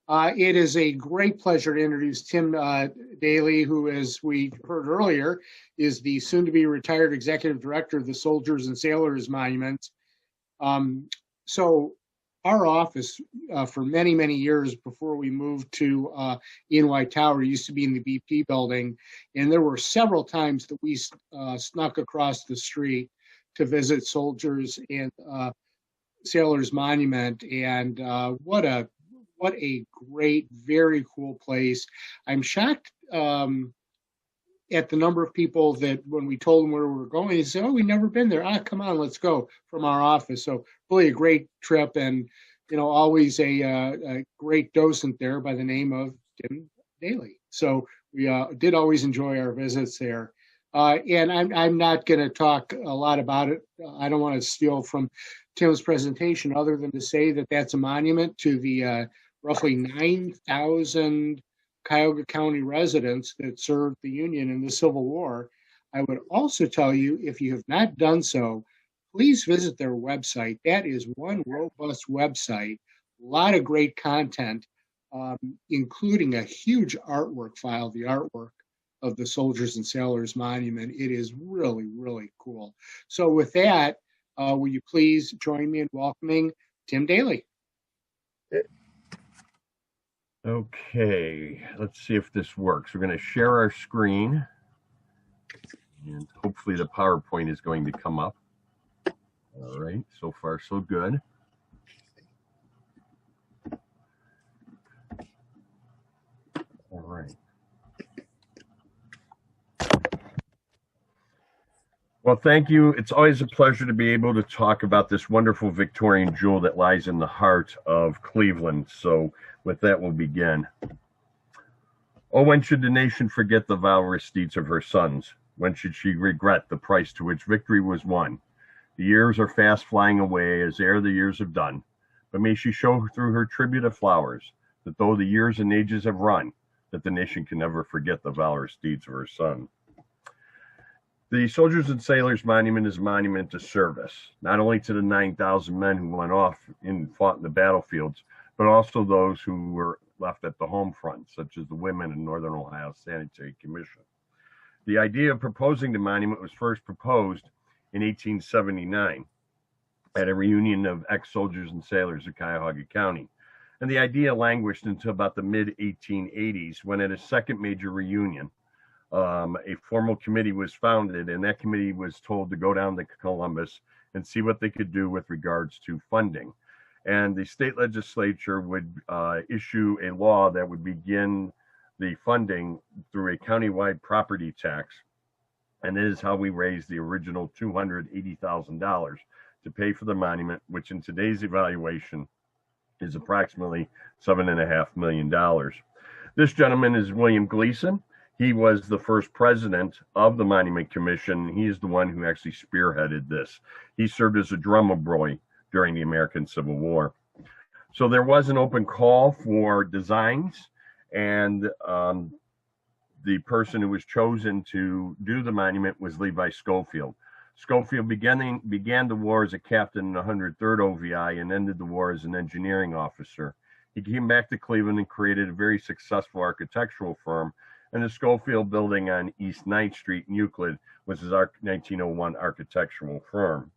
It is a great pleasure to introduce Tim Daly, who, as we heard earlier, is the soon-to-be retired executive director of the Soldiers and Sailors Monument. So our office, for many, many years before we moved to E&Y Tower, used to be in the BP building, and there were several times that we snuck across the street to visit Soldiers and Sailors Monument, and what a great, very cool place. I'm shocked at the number of people that when we told them where we were going, they said, "Oh, we've never been there." Come on, let's go, from our office. So really a great trip, and always a great docent there by the name of Tim Daly. So we did always enjoy our visits there. And I'm not going to talk a lot about it. I don't want to steal from Tim's presentation, other than to say that that's a monument to the roughly 9,000 Cuyahoga County residents that served the Union in the Civil War. I would also tell you, if you have not done so, please visit their website. That is one robust website, a lot of great content, including a huge artwork file, the artwork of the Soldiers and Sailors Monument. It is really, really cool. So with that, will you please join me in welcoming Tim Daly? Okay, let's see if this works. We're going to share our screen, and hopefully the PowerPoint is going to come up. All right, so far so good. All right. Well, thank you. It's always a pleasure to be able to talk about this wonderful Victorian jewel that lies in the heart of Cleveland. So with that, we'll begin. Oh, when should the nation forget the valorous deeds of her sons? When should she regret the price to which victory was won? The years are fast flying away, as ere the years have done. But may she show through her tribute of flowers, that though the years and ages have run, that the nation can never forget the valorous deeds of her son. The Soldiers and Sailors Monument is a monument to service, not only to the 9,000 men who went off and fought in the battlefields, but also those who were left at the home front, such as the women in Northern Ohio Sanitary Commission. The idea of proposing the monument was first proposed in 1879 at a reunion of ex-soldiers and sailors of Cuyahoga County. And the idea languished until about the mid-1880s, when at a second major reunion, a formal committee was founded, and that committee was told to go down to Columbus and see what they could do with regards to funding. And the state legislature would issue a law that would begin the funding through a countywide property tax. And that is how we raised the original $280,000 to pay for the monument, which in today's evaluation is approximately $7.5 million. This gentleman is William Gleason. He was the first president of the Monument Commission. He is the one who actually spearheaded this. He served as a drummer boy during the American Civil War. So there was an open call for designs, and the person who was chosen to do the monument was Levi Schofield. Schofield began the war as a captain in the 103rd OVI and ended the war as an engineering officer. He came back to Cleveland and created a very successful architectural firm, and the Schofield building on East 9th Street in Euclid was his 1901 architectural firm.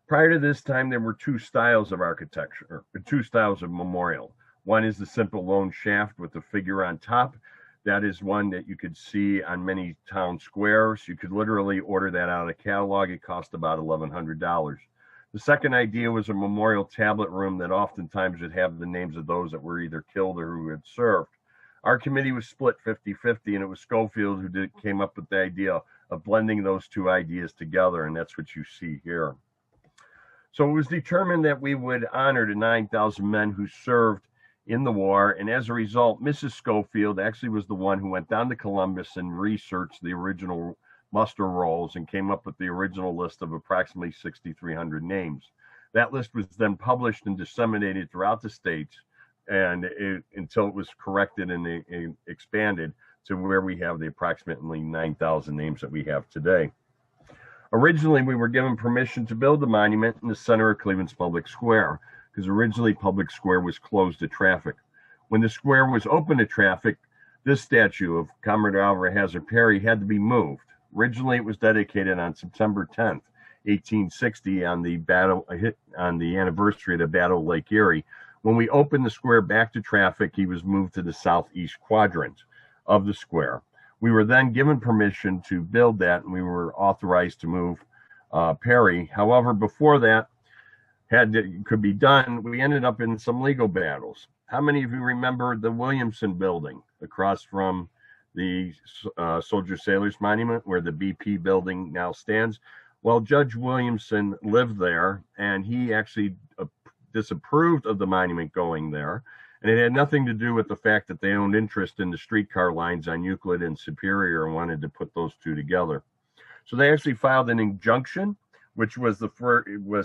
Prior to this time, there were two styles of architecture, two styles of memorial. One is the simple lone shaft with the figure on top. That is one that you could see on many town squares. You could literally order that out of a catalog. It cost about $1,100. The second idea was a memorial tablet room that oftentimes would have the names of those that were either killed or who had served. Our committee was split 50-50, and it was Schofield who came up with the idea of blending those two ideas together, and that's what you see here. So it was determined that we would honor the 9,000 men who served in the war, and as a result, Mrs. Schofield actually was the one who went down to Columbus and researched the original muster rolls and came up with the original list of approximately 6,300 names. That list was then published and disseminated throughout the states, and until it was corrected and expanded to where we have the approximately 9,000 names that we have today. Originally, we were given permission to build the monument in the center of Cleveland's public square. because originally Public Square was closed to traffic. When the square was open to traffic, this statue of Comrade Oliver Hazard Perry had to be moved. Originally, it was dedicated on September 10th, 1860, on the anniversary of the Battle of Lake Erie. When we opened the square back to traffic, he was moved to the southeast quadrant of the square. We were then given permission to build that, and we were authorized to move Perry. However, before that could be done, we ended up in some legal battles. How many of you remember the Williamson building across from the Soldier Sailors Monument, where the BP building now stands? Well, Judge Williamson lived there, and he actually disapproved of the monument going there. And it had nothing to do with the fact that they owned interest in the streetcar lines on Euclid and Superior and wanted to put those two together. So they actually filed an injunction, which was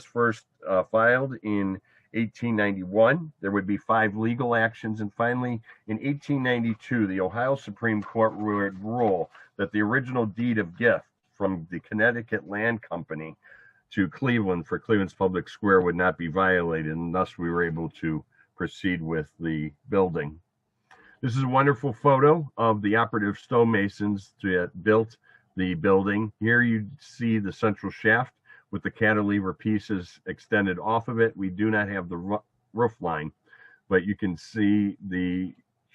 first filed in 1891. There would be 5 legal actions, and finally in 1892 the Ohio Supreme Court would rule that the original deed of gift from the Connecticut Land Company to Cleveland for Cleveland's Public Square would not be violated, and thus we were able to proceed with the building. This is a wonderful photo of the operative stonemasons that built the building. Here you see the central shaft with the cantilever pieces extended off of it. We do not have the roof line, but you can see the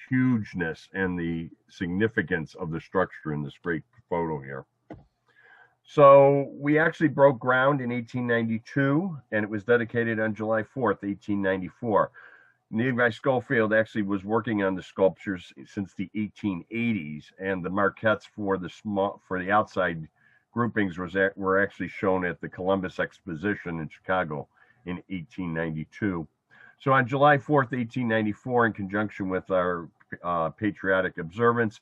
hugeness and the significance of the structure in this great photo here. So we actually broke ground in 1892, and it was dedicated on July 4th, 1894. Levi Schofield actually was working on the sculptures since the 1880s, and the marquettes for the outside groupings were actually shown at the Columbus Exposition in Chicago in 1892. So on July 4th, 1894, in conjunction with our patriotic observance,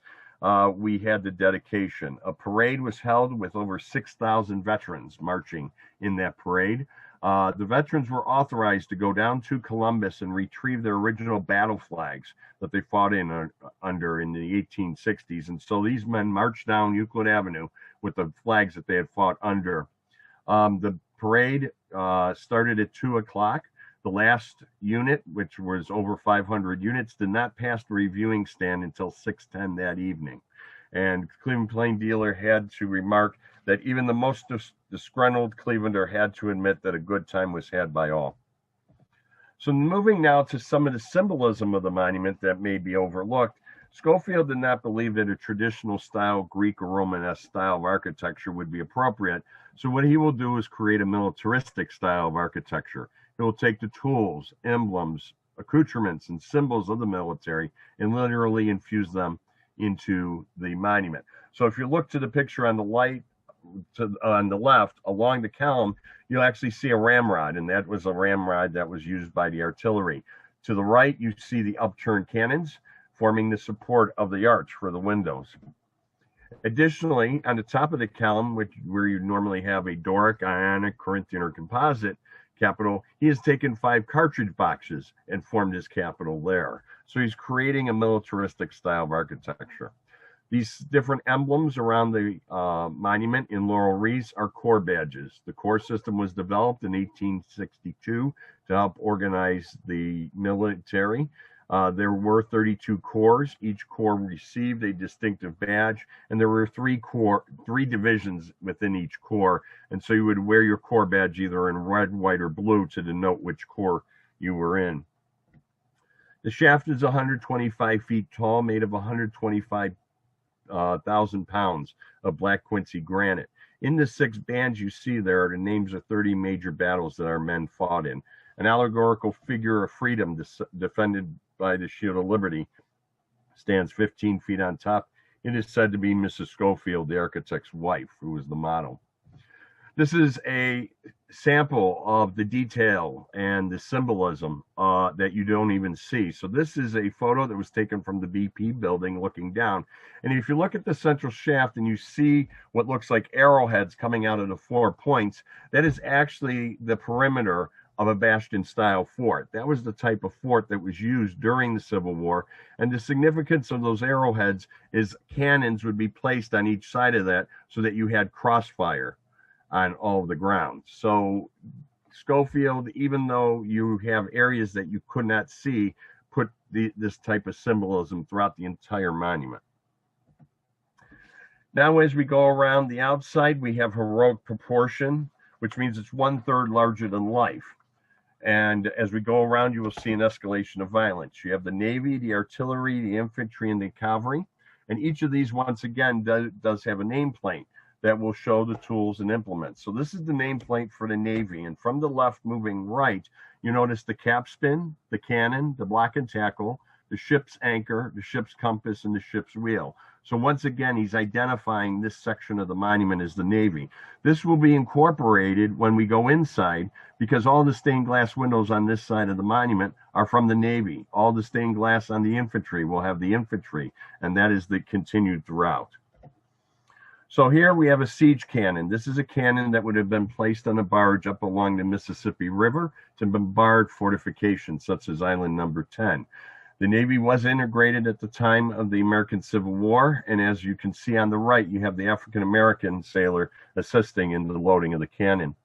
we had the dedication. A parade was held with over 6,000 veterans marching in that parade. The veterans were authorized to go down to Columbus and retrieve their original battle flags that they fought under in the 1860s. And so these men marched down Euclid Avenue with the flags that they had fought under. The parade started at 2 o'clock. The last unit, which was over 500 units, did not pass the reviewing stand until 6:10 that evening. And Cleveland Plain Dealer had to remark that even the most disgruntled Clevelander had to admit that a good time was had by all. So moving now to some of the symbolism of the monument that may be overlooked, Schofield did not believe that a traditional style, Greek or Romanesque style of architecture would be appropriate. So what he will do is create a militaristic style of architecture. He will take the tools, emblems, accoutrements, and symbols of the military and literally infuse them into the monument. So if you look to the picture on the left, along the column, you'll actually see a ramrod, and that was a ramrod that was used by the artillery. To the right, you see the upturned cannons forming the support of the arch for the windows. Additionally, on the top of the column, where you normally have a Doric, Ionic, Corinthian, or composite capital, he has taken 5 cartridge boxes and formed his capital there. So he's creating a militaristic style of architecture. These different emblems around the monument in laurel wreaths are corps badges. The corps system was developed in 1862 to help organize the military. There were 32 corps. Each corps received a distinctive badge, and there were 3 divisions within each corps. And so you would wear your corps badge either in red, white, or blue to denote which corps you were in. The shaft is 125 feet tall, made of 125,000 pounds of black quincy granite. In the 6 bands you see there are the names of 30 major battles that our men fought in. An allegorical figure of freedom defended by the Shield of Liberty stands 15 feet on top. It is said to be Mrs. Schofield, the architect's wife, who was the model. This is a sample of the detail and the symbolism that you don't even see. So this is a photo that was taken from the BP building looking down. And if you look at the central shaft and you see what looks like arrowheads coming out of the 4 points, that is actually the perimeter of a bastion-style fort. That was the type of fort that was used during the Civil War. And the significance of those arrowheads is cannons would be placed on each side of that so that you had crossfire on all of the ground. So Schofield, even though you have areas that you could not see, put this type of symbolism throughout the entire monument. Now, as we go around the outside, we have heroic proportion, which means it's 1/3 larger than life. And as we go around, you will see an escalation of violence. You have the Navy, the artillery, the infantry, and the cavalry. And each of these, once again, does have a nameplate that will show the tools and implements. So this is the nameplate for the Navy. And from the left moving right, you notice the capstan, the cannon, the block and tackle, the ship's anchor, the ship's compass, and the ship's wheel. So once again, he's identifying this section of the monument as the Navy. This will be incorporated when we go inside, because all the stained glass windows on this side of the monument are from the Navy. All the stained glass on the infantry will have the infantry, and that is the continued throughout. So here we have a siege cannon. This is a cannon that would have been placed on a barge up along the Mississippi River to bombard fortifications such as Island Number 10. The Navy was integrated at the time of the American Civil War, and as you can see on the right, you have the African-American sailor assisting in the loading of the cannon.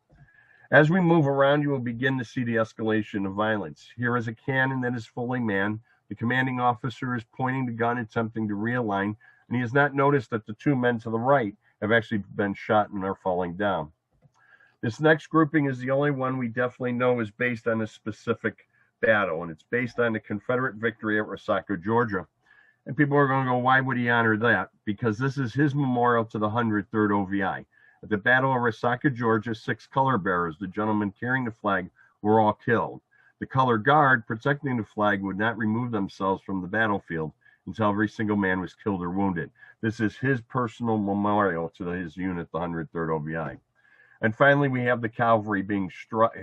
As we move around, you will begin to see the escalation of violence. Here is a cannon that is fully manned. The commanding officer is pointing the gun, attempting to realign, and he has not noticed that the two men to the right have actually been shot and are falling down. This next grouping is the only one we definitely know is based on a specific battle, and it's based on the Confederate victory at Rasako, Georgia. And people are going to go, why would he honor that? Because this is his memorial to the 103rd OVI. At the Battle of Rasako, Georgia, 6 color bearers, the gentlemen carrying the flag, were all killed. The color guard protecting the flag would not remove themselves from the battlefield until every single man was killed or wounded. This is his personal memorial to his unit, the 103rd OVI. And finally, we have the cavalry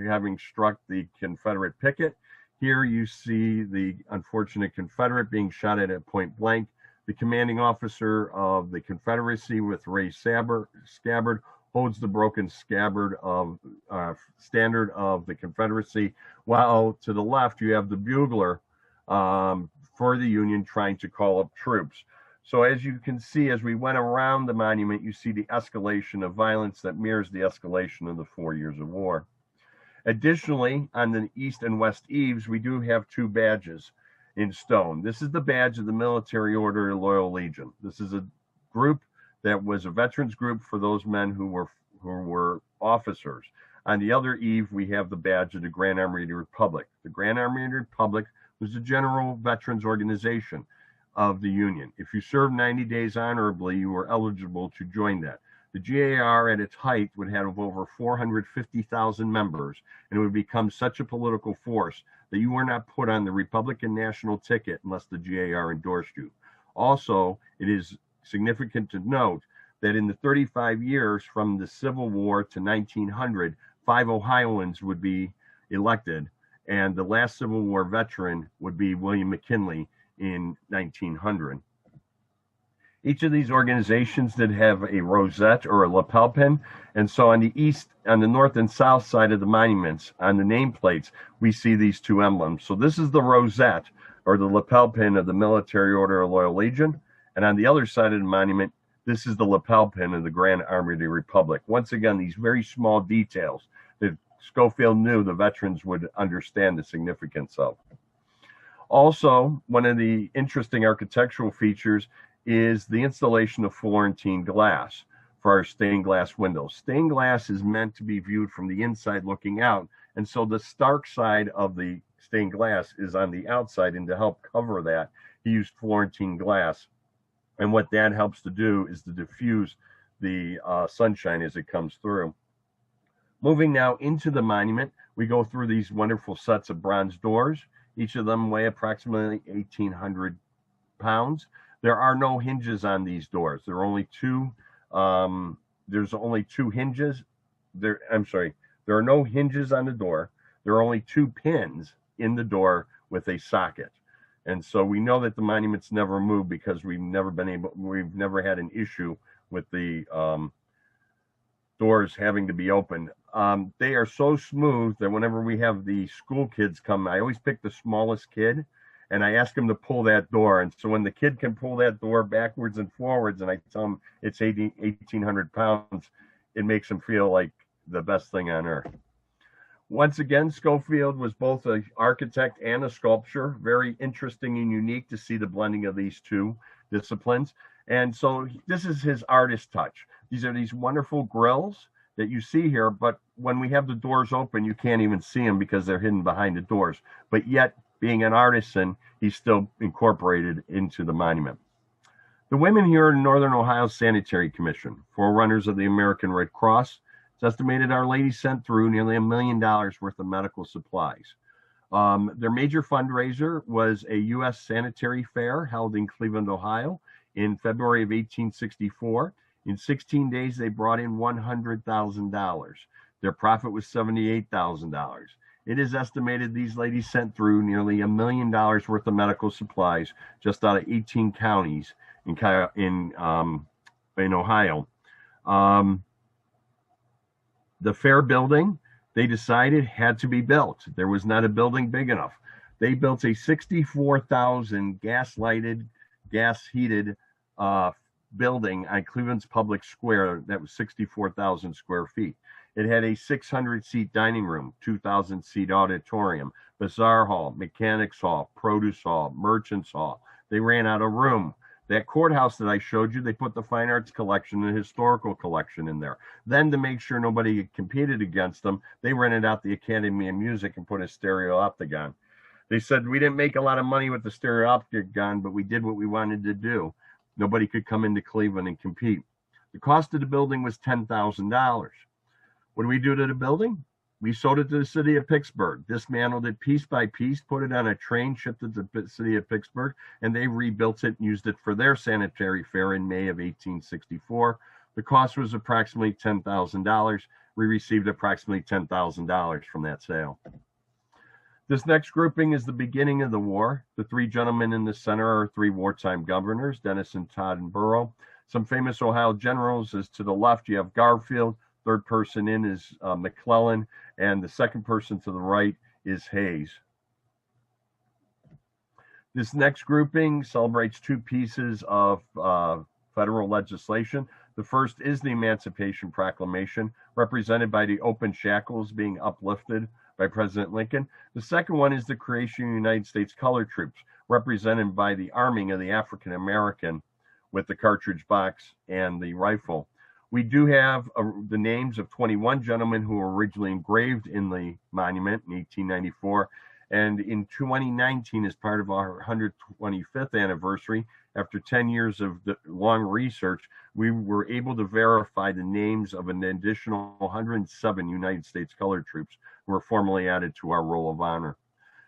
having struck the Confederate picket. Here you see the unfortunate Confederate being shot at point blank. The commanding officer of the Confederacy with raised scabbard holds the broken standard of the Confederacy, while to the left you have the bugler for the Union trying to call up troops. So as you can see, as we went around the monument, you see the escalation of violence that mirrors the escalation of the 4 years of war. Additionally, on the east and west eaves, we do have 2 badges in stone. This is the badge of the Military Order of Loyal Legion. This is a group that was a veterans group for those men who were officers. On the other eve, we have the badge of the Grand Army of the Republic. The Grand Army of the Republic was the general veterans organization of the Union. If you served 90 days honorably, you were eligible to join that. The GAR at its height would have over 450,000 members, and it would become such a political force that you were not put on the Republican national ticket unless the GAR endorsed you. Also, it is significant to note that in the 35 years from the Civil War to 1900, 5 Ohioans would be elected, and the last Civil War veteran would be William McKinley in 1900. Each of these organizations did have a rosette or a lapel pin, and so on the north and south side of the monuments, on the nameplates, we see these 2 emblems. So this is the rosette or the lapel pin of the Military Order of Loyal Legion, and on the other side of the monument, this is the lapel pin of the Grand Army of the Republic. Once again, these very small details that Schofield knew the veterans would understand the significance of. Also, one of the interesting architectural features is the installation of Florentine glass for our stained glass windows. Stained glass is meant to be viewed from the inside looking out, and so the stark side of the stained glass is on the outside, and to help cover that, he used Florentine glass. And what that helps to do is to diffuse the sunshine as it comes through. Moving now into the monument, we go through these wonderful sets of bronze doors. Each of them weigh approximately 1,800 pounds. There are no hinges on these doors. There are only 2. There's only 2 hinges. There are no hinges on the door. There are only 2 pins in the door with a socket. And so we know that the monuments never move because we've never had an issue with the doors having to be opened. They are so smooth that whenever we have the school kids come, I always pick the smallest kid and I ask him to pull that door. And so when the kid can pull that door backwards and forwards, and I tell him it's 1,800 pounds, it makes him feel like the best thing on earth. Once again, Schofield was both an architect and a sculptor. Very interesting and unique to see the blending of these two disciplines. And so this is his artist touch. These are these wonderful grills that you see here, but when we have the doors open, you can't even see them because they're hidden behind the doors. But yet, being an artisan, he's still incorporated into the monument. The women here in Northern Ohio Sanitary Commission, forerunners of the American Red Cross. It's estimated Our Lady sent through nearly $1 million worth of medical supplies. Their major fundraiser was a U.S. sanitary fair held in Cleveland, Ohio in February of 1864. In 16 days, they brought in $100,000. Their profit was $78,000. It is estimated these ladies sent through nearly $1 million worth of medical supplies just out of 18 counties in Ohio. The fair building, they decided, had to be built. There was not a building big enough. They built a 64,000 gas-lighted, gas-heated building on Cleveland's Public Square that was 64,000 square feet. It had a 600-seat dining room, 2,000-seat auditorium, bazaar hall, mechanics hall, produce hall, merchants hall. They ran out of room. That courthouse that I showed you, they put the fine arts collection and historical collection in there. Then, to make sure nobody competed against them, they rented out the Academy of Music and put a stereopticon. They said, we didn't make a lot of money with the stereopticon, but we did what we wanted to do. Nobody could come into Cleveland and compete. The cost of the building was $10,000. What do we do to the building? We sold it to the city of Pittsburgh, dismantled it piece by piece, put it on a train, shipped it to the city of Pittsburgh, and they rebuilt it and used it for their sanitary fair in May of 1864. The cost was approximately $10,000. We received approximately $10,000 from that sale. This next grouping is the beginning of the war. The three gentlemen in the center are three wartime governors, Denison, Todd, and Burrow. Some famous Ohio generals is to the left. You have Garfield. Third person in is McClellan, and the second person to the right is Hayes. This next grouping celebrates two pieces of federal legislation. The first is the Emancipation Proclamation, represented by the open shackles being uplifted by President Lincoln. The second one is the creation of the United States Colored Troops, represented by the arming of the African American with the cartridge box and the rifle. We do have the names of 21 gentlemen who were originally engraved in the monument in 1894. And in 2019, as part of our 125th anniversary, after 10 years of long research, we were able to verify the names of an additional 107 United States Colored Troops who were formally added to our Roll of Honor.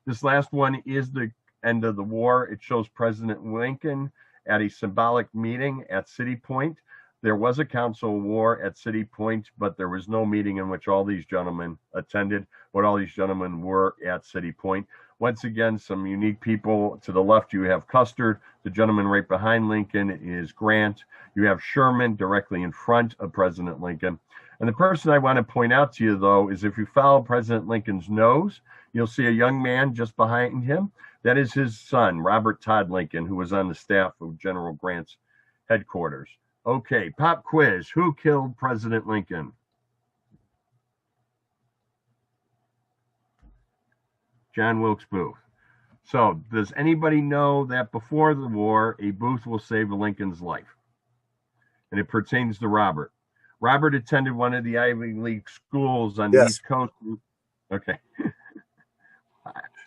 This last one is the end of the war. It shows President Lincoln at a symbolic meeting at City Point. There was a council of war at City Point, but there was no meeting in which all these gentlemen attended, but all these gentlemen were at City Point. Once again, some unique people. To the left, you have Custer. The gentleman right behind Lincoln is Grant. You have Sherman directly in front of President Lincoln. And the person I want to point out to you, though, is if you follow President Lincoln's nose, you'll see a young man just behind him. That is his son, Robert Todd Lincoln, who was on the staff of General Grant's headquarters. Okay, pop quiz. Who killed President Lincoln? John Wilkes Booth. So, does anybody know that before the war, a Booth will save a Lincoln's life? And it pertains to Robert. Robert attended one of the Ivy League schools on the East Coast. Okay.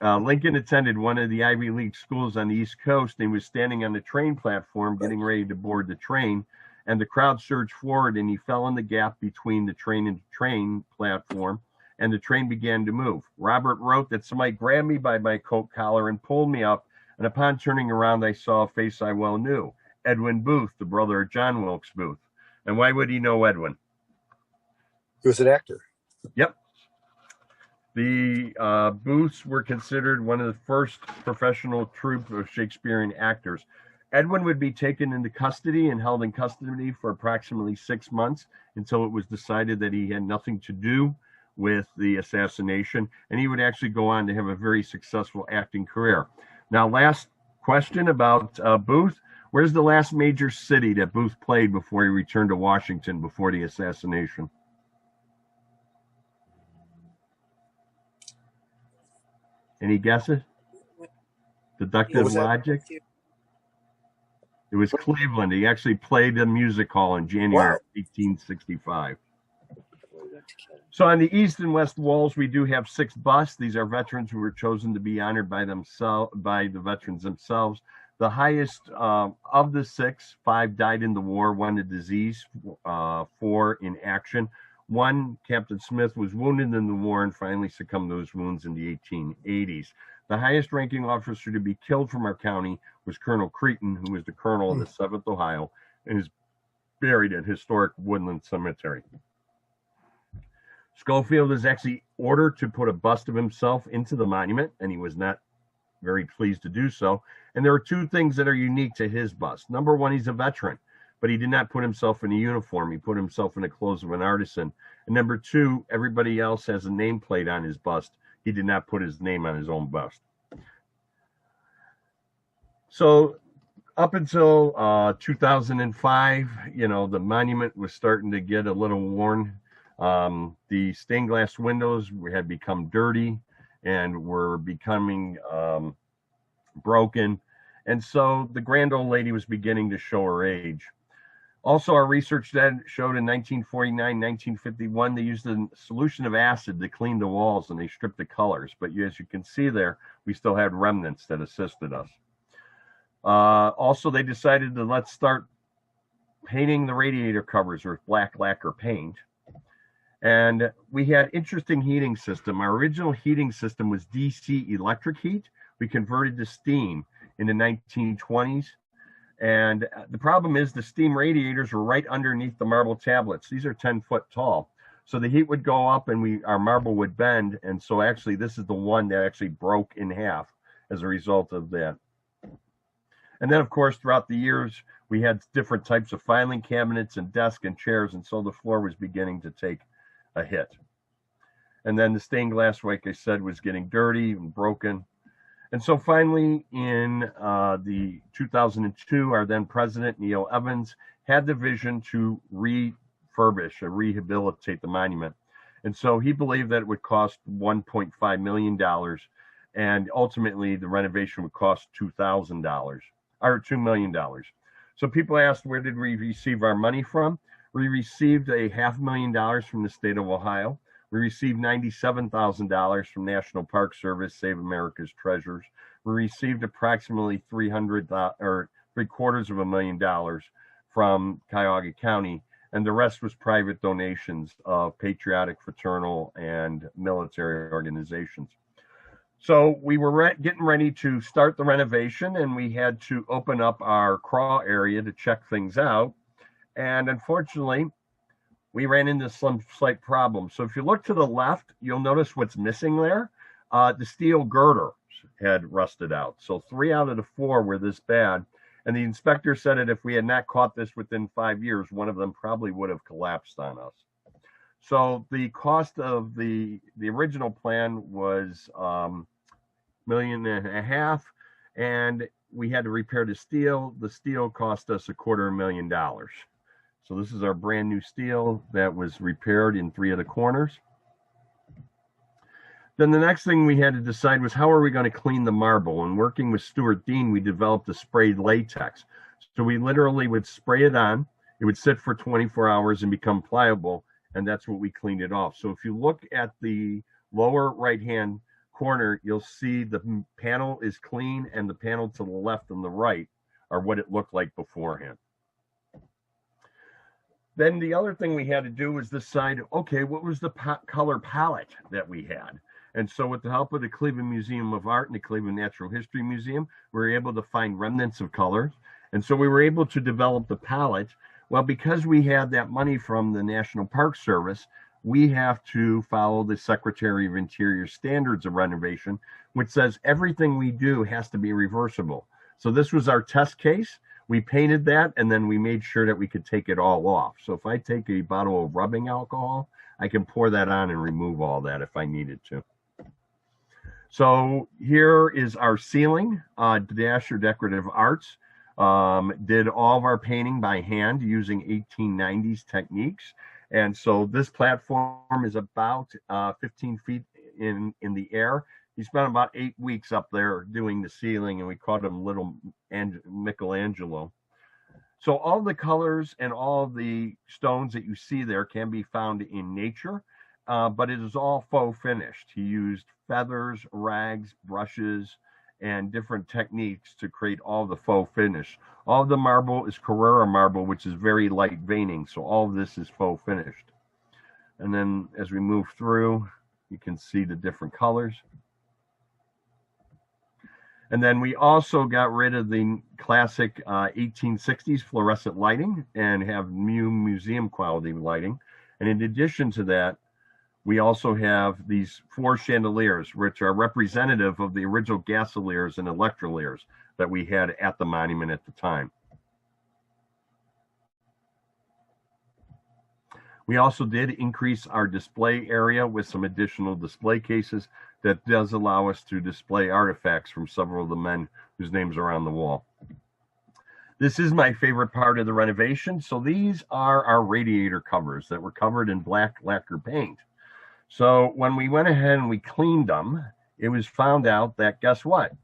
Lincoln attended one of the Ivy League schools on the East Coast and was standing on the train platform getting ready to board the train. And the crowd surged forward, and he fell in the gap between the train and train platform, and the train began to move. Robert wrote that somebody grabbed me by my coat collar and pulled me up, and upon turning around, I saw a face I well knew, Edwin Booth, the brother of John Wilkes Booth. And why would he know Edwin? He was an actor. Yep. The Booths were considered one of the first professional troupe of Shakespearean actors. Edwin would be taken into custody and held in custody for approximately 6 months until it was decided that he had nothing to do with the assassination, and he would actually go on to have a very successful acting career. Now, last question about Booth. Where's the last major city that Booth played before he returned to Washington before the assassination? Any guesses? What Deductive was that? logic? It was Cleveland. He actually played the music hall in January Wow. 1865. So on the east and west walls, we do have 6 busts. These are veterans who were chosen to be honored by the veterans themselves. The highest of the 6, 5 died in the war, 1 a disease, 4 in action. 1, Captain Smith, was wounded in the war and finally succumbed to his wounds in the 1880s. The highest ranking officer to be killed from our county was Colonel Creighton, who was the colonel of the 7th Ohio and is buried at historic Woodland Cemetery. Schofield is actually ordered to put a bust of himself into the monument, and he was not very pleased to do so. And there are 2 things that are unique to his bust. Number 1, he's a veteran, but he did not put himself in a uniform. He put himself in the clothes of an artisan. And number 2, everybody else has a nameplate on his bust. He did not put his name on his own bust. So up until 2005, the monument was starting to get a little worn. The stained glass windows had become dirty and were becoming broken. And so the grand old lady was beginning to show her age. Also, our research then showed in 1949, 1951, they used a solution of acid to clean the walls and they stripped the colors. But as you can see there, we still had remnants that assisted us. Also, they decided to let's start painting the radiator covers with black lacquer paint. And we had interesting heating system. Our original heating system was DC electric heat. We converted to steam in the 1920s. And the problem is the steam radiators were right underneath the marble tablets. These are 10 foot tall. So the heat would go up and our marble would bend. And so actually this is the one that actually broke in half as a result of that. And then of course, throughout the years, we had different types of filing cabinets and desks and chairs. And so the floor was beginning to take a hit. And then the stained glass, like I said, was getting dirty and broken. And so finally, in the 2002, our then president, Neil Evans, had the vision to refurbish or rehabilitate the monument. And so he believed that it would cost $1.5 million. And ultimately, the renovation would cost $2,000 or $2 million. So people asked, where did we receive our money from? We received $500,000 from the state of Ohio. We received $97,000 from National Park Service, Save America's Treasures. We received approximately $750,000 from Cuyahoga County, and the rest was private donations of patriotic, fraternal, and military organizations. So we were getting ready to start the renovation, and we had to open up our crawl area to check things out. And unfortunately, we ran into some slight problems. So if you look to the left, you'll notice what's missing there. The steel girders had rusted out. So 3 out of the 4 were this bad. And the inspector said that if we had not caught this within 5 years, one of them probably would have collapsed on us. So the cost of the original plan was $1.5 million, and we had to repair the steel. The steel cost us $250,000. So this is our brand new steel that was repaired in 3 of the corners. Then the next thing we had to decide was how are we going to clean the marble? And working with Stuart Dean, we developed a sprayed latex. So we literally would spray it on. It would sit for 24 hours and become pliable. And that's what we cleaned it off. So if you look at the lower right-hand corner, you'll see the panel is clean and the panel to the left and the right are what it looked like beforehand. Then the other thing we had to do was decide, okay, what was the color palette that we had? And so with the help of the Cleveland Museum of Art and the Cleveland Natural History Museum, we were able to find remnants of colors. And so we were able to develop the palette. Well, because we had that money from the National Park Service, we have to follow the Secretary of Interior standards of renovation, which says everything we do has to be reversible. So this was our test case. We painted that, and then we made sure that we could take it all off. So if I take a bottle of rubbing alcohol, I can pour that on and remove all that if I needed to. So here is our ceiling. Dash or Decorative Arts did all of our painting by hand using 1890s techniques. And so this platform is about 15 feet in the air. He spent about 8 weeks up there doing the ceiling, and we called him Little Michelangelo. So all the colors and all the stones that you see there can be found in nature, but it is all faux finished. He used feathers, rags, brushes, and different techniques to create all the faux finish. All the marble is Carrara marble, which is very light veining, so all of this is faux finished. And then as we move through, you can see the different colors. And then we also got rid of the classic 1860s fluorescent lighting and have new museum quality lighting. And in addition to that, we also have these 4 chandeliers, which are representative of the original gasoliers and electroliers that we had at the monument at the time. We also did increase our display area with some additional display cases that does allow us to display artifacts from several of the men whose names are on the wall. This is my favorite part of the renovation. So these are our radiator covers that were covered in black lacquer paint. So when we went ahead and we cleaned them, it was found out that, guess what?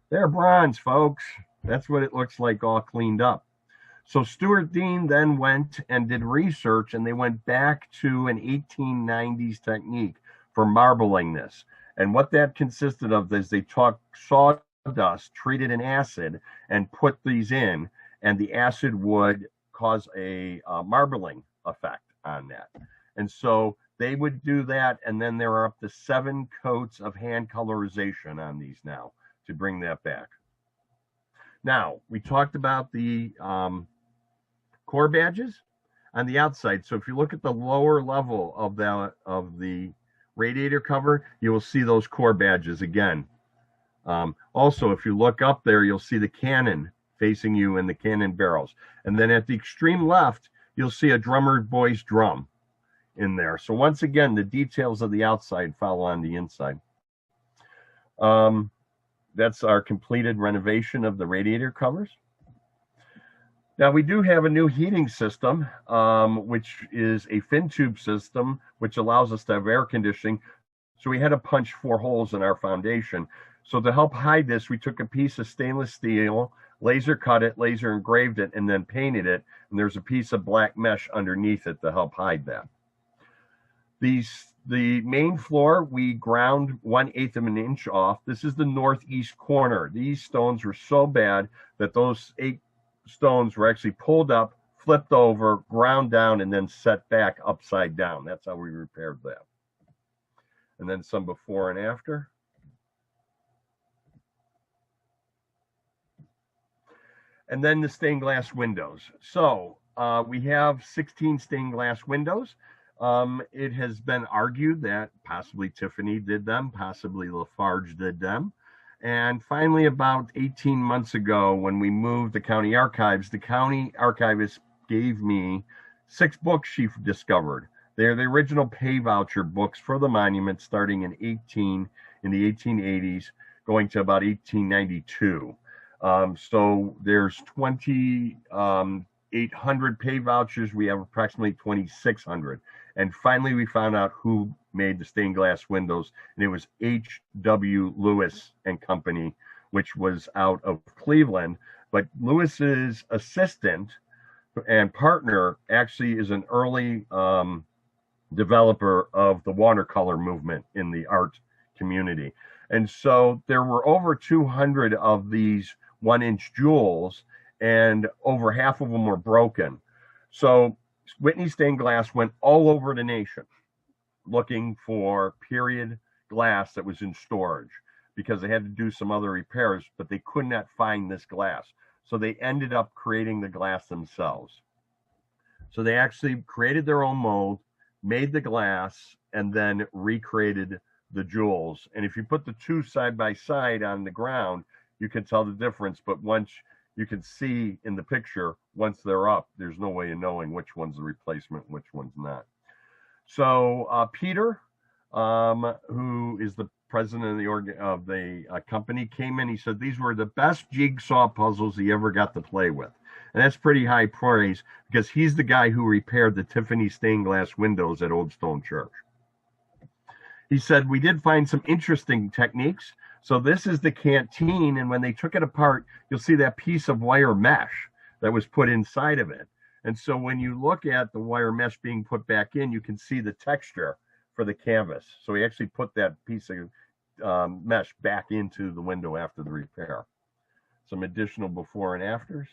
They're bronze, folks. That's what it looks like all cleaned up. So Stuart Dean then went and did research, and they went back to an 1890s technique for marbling this. And what that consisted of is they took sawdust, treated in acid, and put these in, and the acid would cause a marbling effect on that. And so they would do that, and then there are up to 7 coats of hand colorization on these now to bring that back. Now, we talked about the core badges on the outside. So if you look at the lower level of the radiator cover, you will see those core badges again. Also, if you look up there, you'll see the cannon facing you and the cannon barrels. And then at the extreme left, you'll see a drummer boy's drum in there. So once again, the details of the outside follow on the inside. That's our completed renovation of the radiator covers. Now, we do have a new heating system, which is a fin tube system, which allows us to have air conditioning. So we had to punch 4 holes in our foundation. So to help hide this, we took a piece of stainless steel, laser cut it, laser engraved it, and then painted it. And there's a piece of black mesh underneath it to help hide that. The main floor, we ground 1/8 of an inch off. This is the northeast corner. These stones were so bad that those 8 stones were actually pulled up, flipped over, ground down, and then set back upside down. That's how we repaired that. And then some before and after. And then the stained glass windows. So we have 16 stained glass windows. It has been argued that possibly Tiffany did them, possibly Lafarge did them. And finally, about 18 months ago, when we moved the county archives, the county archivist gave me 6 books she discovered. They're the original pay voucher books for the monument starting in the 1880s, going to about 1892. So there's 2,800 pay vouchers. We have approximately 2,600. And finally, we found out who made the stained glass windows, and it was H.W. Lewis and Company, which was out of Cleveland. But Lewis's assistant and partner actually is an early developer of the watercolor movement in the art community. And so there were over 200 of these 1-inch jewels, and over half of them were broken. So Whitney Stained Glass went all over the nation looking for period glass that was in storage because they had to do some other repairs, but they could not find this glass. So they ended up creating the glass themselves. So they actually created their own mold, made the glass, and then recreated the jewels. And if you put the 2 side by side on the ground, you can tell the difference. But once you can see in the picture, once they're up, there's no way of knowing which one's the replacement, which one's not. So Peter, who is the president of the company, came in. He said these were the best jigsaw puzzles he ever got to play with. And that's pretty high praise because he's the guy who repaired the Tiffany stained glass windows at Old Stone Church. He said, we did find some interesting techniques. So this is the canteen, and when they took it apart, you'll see that piece of wire mesh that was put inside of it. And so when you look at the wire mesh being put back in, you can see the texture for the canvas. So he actually put that piece of mesh back into the window after the repair. Some additional before and afters.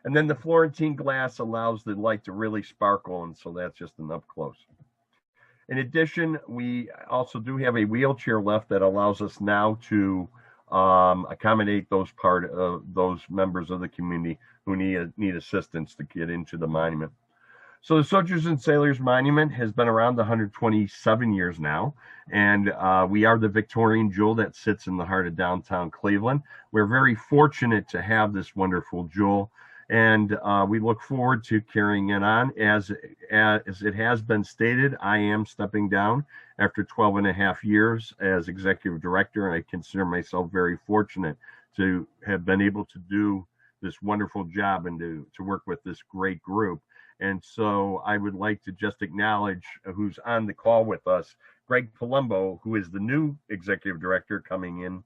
And then the Florentine glass allows the light to really sparkle, and so that's just an up close. In addition, we also do have a wheelchair lift that allows us now to accommodate those members of the community who need assistance to get into the monument. So the Soldiers and Sailors Monument has been around 127 years now, and we are the Victorian jewel that sits in the heart of downtown Cleveland. We're very fortunate to have this wonderful jewel, and we look forward to carrying it on. As it has been stated, I am stepping down after 12 and a half years as executive director, and I consider myself very fortunate to have been able to do this wonderful job and to work with this great group. And so I would like to just acknowledge who's on the call with us, Greg Palumbo, who is the new executive director coming in.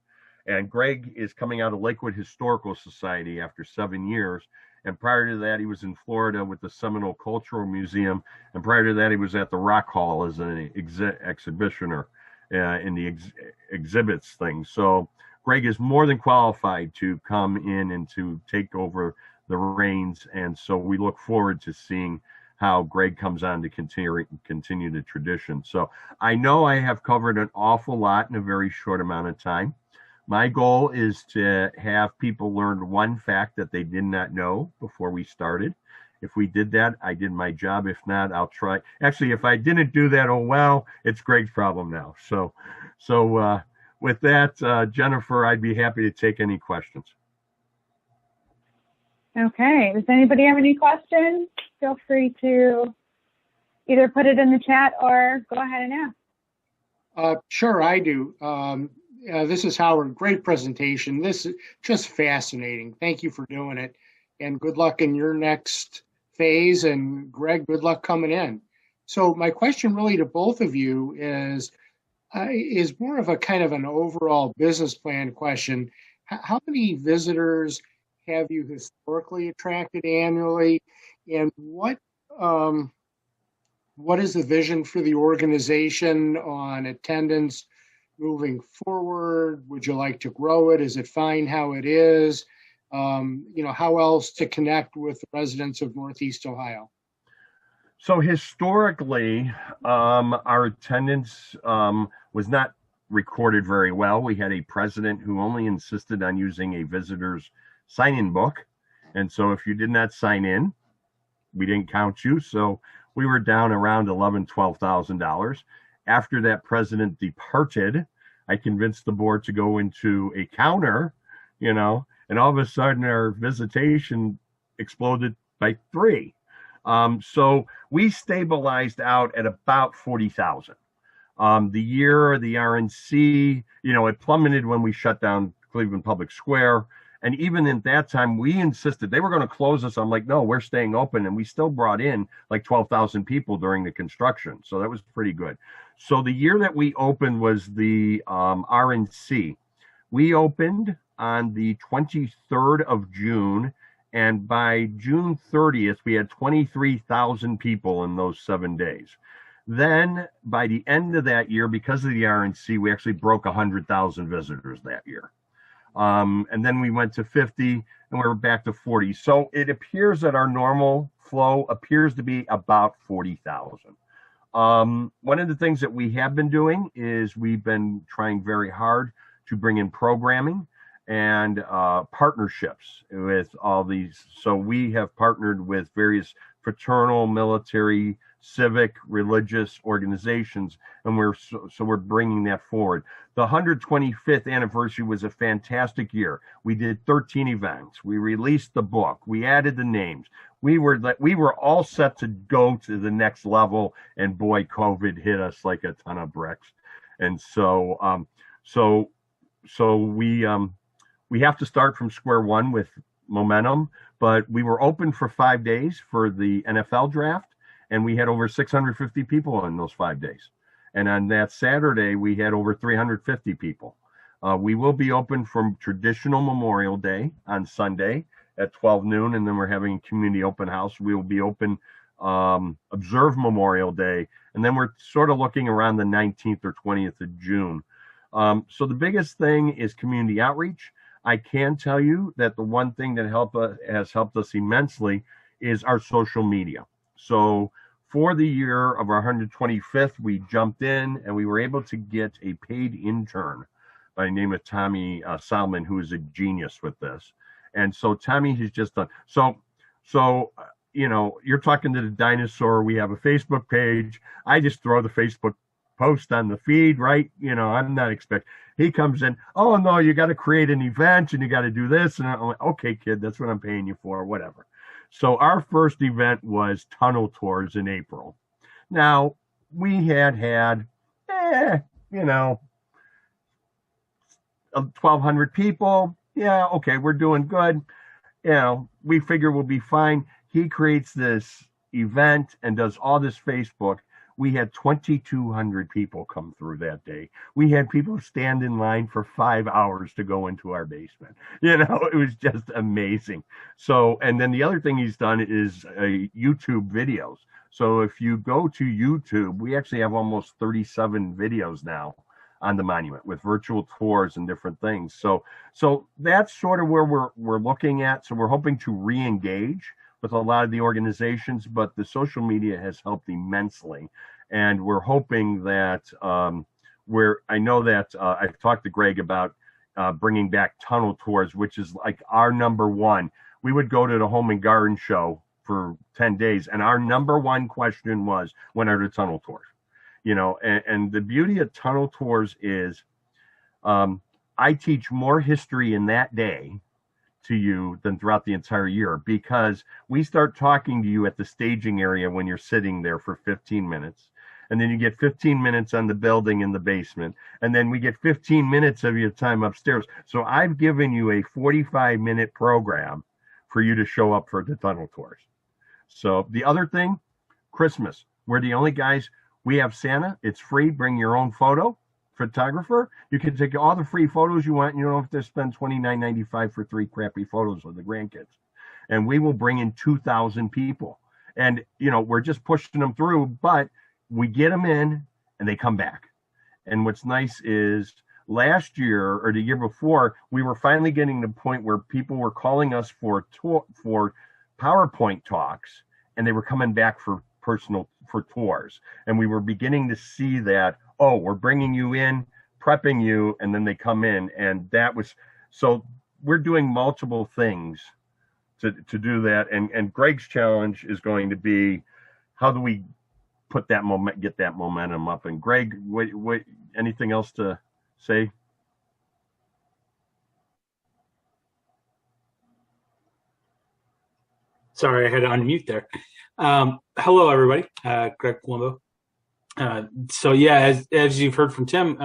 And Greg is coming out of Lakewood Historical Society after 7 years. And prior to that, he was in Florida with the Seminole Cultural Museum. And prior to that, he was at the Rock Hall as an exhibitioner in the exhibits thing. So Greg is more than qualified to come in and to take over the reins. And so we look forward to seeing how Greg comes on to continue the tradition. So I know I have covered an awful lot in a very short amount of time. My goal is to have people learn one fact that they did not know before we started. If we did that, I did my job. If not, I'll try. Actually, if I didn't do that, oh well, it's Greg's problem now. So with that, Jennifer, I'd be happy to take any questions. Okay, does anybody have any questions? Feel free to either put it in the chat or go ahead and ask. Sure, I do. This is Howard. Great presentation. This is just fascinating. Thank you for doing it. And good luck in your next phase. And Greg, good luck coming in. So my question really to both of you is more of a kind of an overall business plan question. How many visitors have you historically attracted annually? And what is the vision for the organization on attendance moving forward? Would you like to grow it? Is it fine how it is? How else to connect with the residents of Northeast Ohio? So historically, our attendance was not recorded very well. We had a president who only insisted on using a visitor's sign-in book. And so if you did not sign in, we didn't count you. So we were down around $11,000, $12,000. After that president departed, I convinced the board to go into a counter, and all of a sudden our visitation exploded by 3. So we stabilized out at about 40,000. The year the RNC, it plummeted when we shut down Cleveland Public Square. And even at that time, we insisted they were going to close us. I'm like, no, we're staying open. And we still brought in like 12,000 people during the construction. So that was pretty good. So the year that we opened was the RNC. We opened on the 23rd of June. And by June 30th, we had 23,000 people in those 7 days. Then by the end of that year, because of the RNC, we actually broke 100,000 visitors that year. And then we went to 50 and we were back to 40. So it appears that our normal flow appears to be about 40,000. One of the things that we have been doing is we've been trying very hard to bring in programming and partnerships with all these. So we have partnered with various fraternal, military, civic, religious organizations, and we're bringing that forward. The 125th anniversary was a fantastic year. We did 13 events. We released the book. We added the names. We were all set to go to the next level, and boy, COVID hit us like a ton of bricks. And so we have to start from square one with momentum. But we were open for 5 days for the NFL draft, and we had over 650 people in those 5 days. And on that Saturday, we had over 350 people. We will be open from traditional Memorial Day on Sunday at 12 noon, and then we're having a community open house. We will be open, observe Memorial Day, and then we're sort of looking around the 19th or 20th of June. So the biggest thing is community outreach. I can tell you that the one thing that has helped us immensely is our social media. So for the year of our 125th, we jumped in and we were able to get a paid intern by the name of Tommy Salmon, who is a genius with this. And so Tommy has just done so you know, you're talking to the dinosaur. We have a Facebook page. I just throw the Facebook post on the feed, right? You know, I'm not expecting. He comes in, oh no, you got to create an event and you got to do this. And I'm like, okay, kid, that's what I'm paying you for, whatever. So our first event was tunnel tours in April. Now we had, you know, 1,200 people. Yeah, okay, we're doing good. You know, we figure we'll be fine. He creates this event and does all this Facebook. We had 2,200 people come through that day. We had people stand in line for 5 hours to go into our basement. You know, it was just amazing. So, and then the other thing he's done is YouTube videos. So if you go to YouTube, we actually have almost 37 videos now on the monument with virtual tours and different things. So that's sort of where we're looking at. So we're hoping to re-engage with a lot of the organizations, but the social media has helped immensely. And we're hoping that I know that I've talked to Greg about bringing back tunnel tours, which is like our number one. We would go to the Home and Garden Show for 10 days. And our number one question was, when are the tunnel tours? You know, and the beauty of tunnel tours is I teach more history in that day to you than throughout the entire year, because we start talking to you at the staging area when you're sitting there for 15 minutes. And then you get 15 minutes on the building in the basement. And then we get 15 minutes of your time upstairs. So I've given you a 45-minute program for you to show up for the tunnel tours. So the other thing, Christmas, we're the only guys. We have Santa. It's free. Bring your own photographer. You can take all the free photos you want. You don't have to spend $29.95 for 3 crappy photos with the grandkids. And we will bring in 2,000 people. And, you know, we're just pushing them through, but we get them in and they come back. And what's nice is last year or the year before, we were finally getting to the point where people were calling us for PowerPoint talks, and they were coming back for tours. And we were beginning to see that, oh, we're bringing you in, prepping you, and then they come in. And that was, so we're doing multiple things to do that. And Greg's challenge is going to be, how do we put that get that momentum up? And Greg, what anything else to say? Sorry, I had to unmute there. Hello, everybody. Greg Colombo. So yeah, as you've heard from Tim,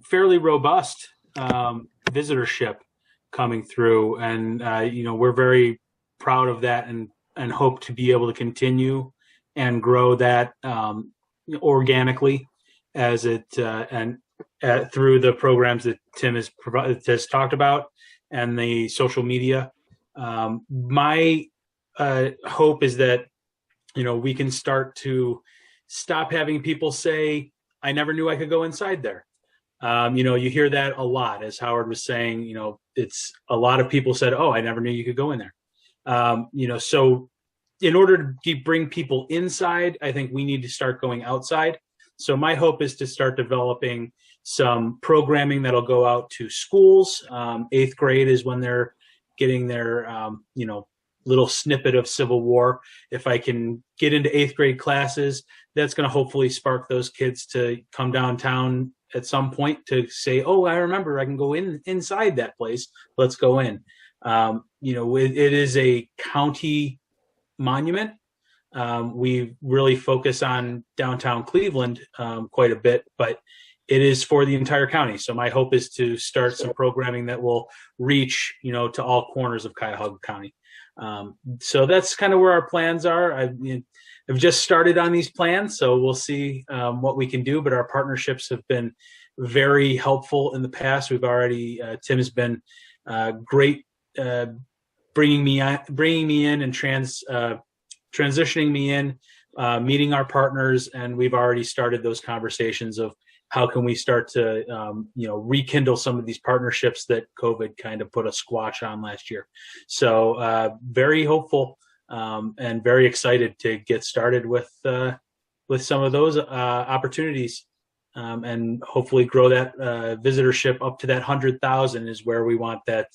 fairly robust visitorship coming through, and you know, we're very proud of that, and hope to be able to continue and grow that organically as it and through the programs that Tim has talked about and the social media. My hope is that, you know, we can start to stop having people say, I never knew I could go inside there. You know, you hear that a lot, as Howard was saying. You know, it's a lot of people said, oh, I never knew you could go in there. You know, so in order to bring people inside, I think we need to start going outside. So my hope is to start developing some programming that'll go out to schools. 8th grade is when they're getting their, you know, little snippet of Civil War. If I can get into 8th grade classes, that's going to hopefully spark those kids to come downtown at some point to say, oh, I remember I can go inside that place. Let's go in. You know, it is a county monument. We really focus on downtown Cleveland quite a bit, but it is for the entire county. So my hope is to start some programming that will reach, to all corners of Cuyahoga County. So that's kind of where our plans are. I've just started on these plans, so we'll see what we can do. But our partnerships have been very helpful in the past. We've already Tim has been great, bringing me in and transitioning me in, meeting our partners, and we've already started those conversations of how can we start to rekindle some of these partnerships that COVID kind of put a squash on last year. So very hopeful and very excited to get started with some of those opportunities, and hopefully grow that visitorship up to that 100,000 is where we want that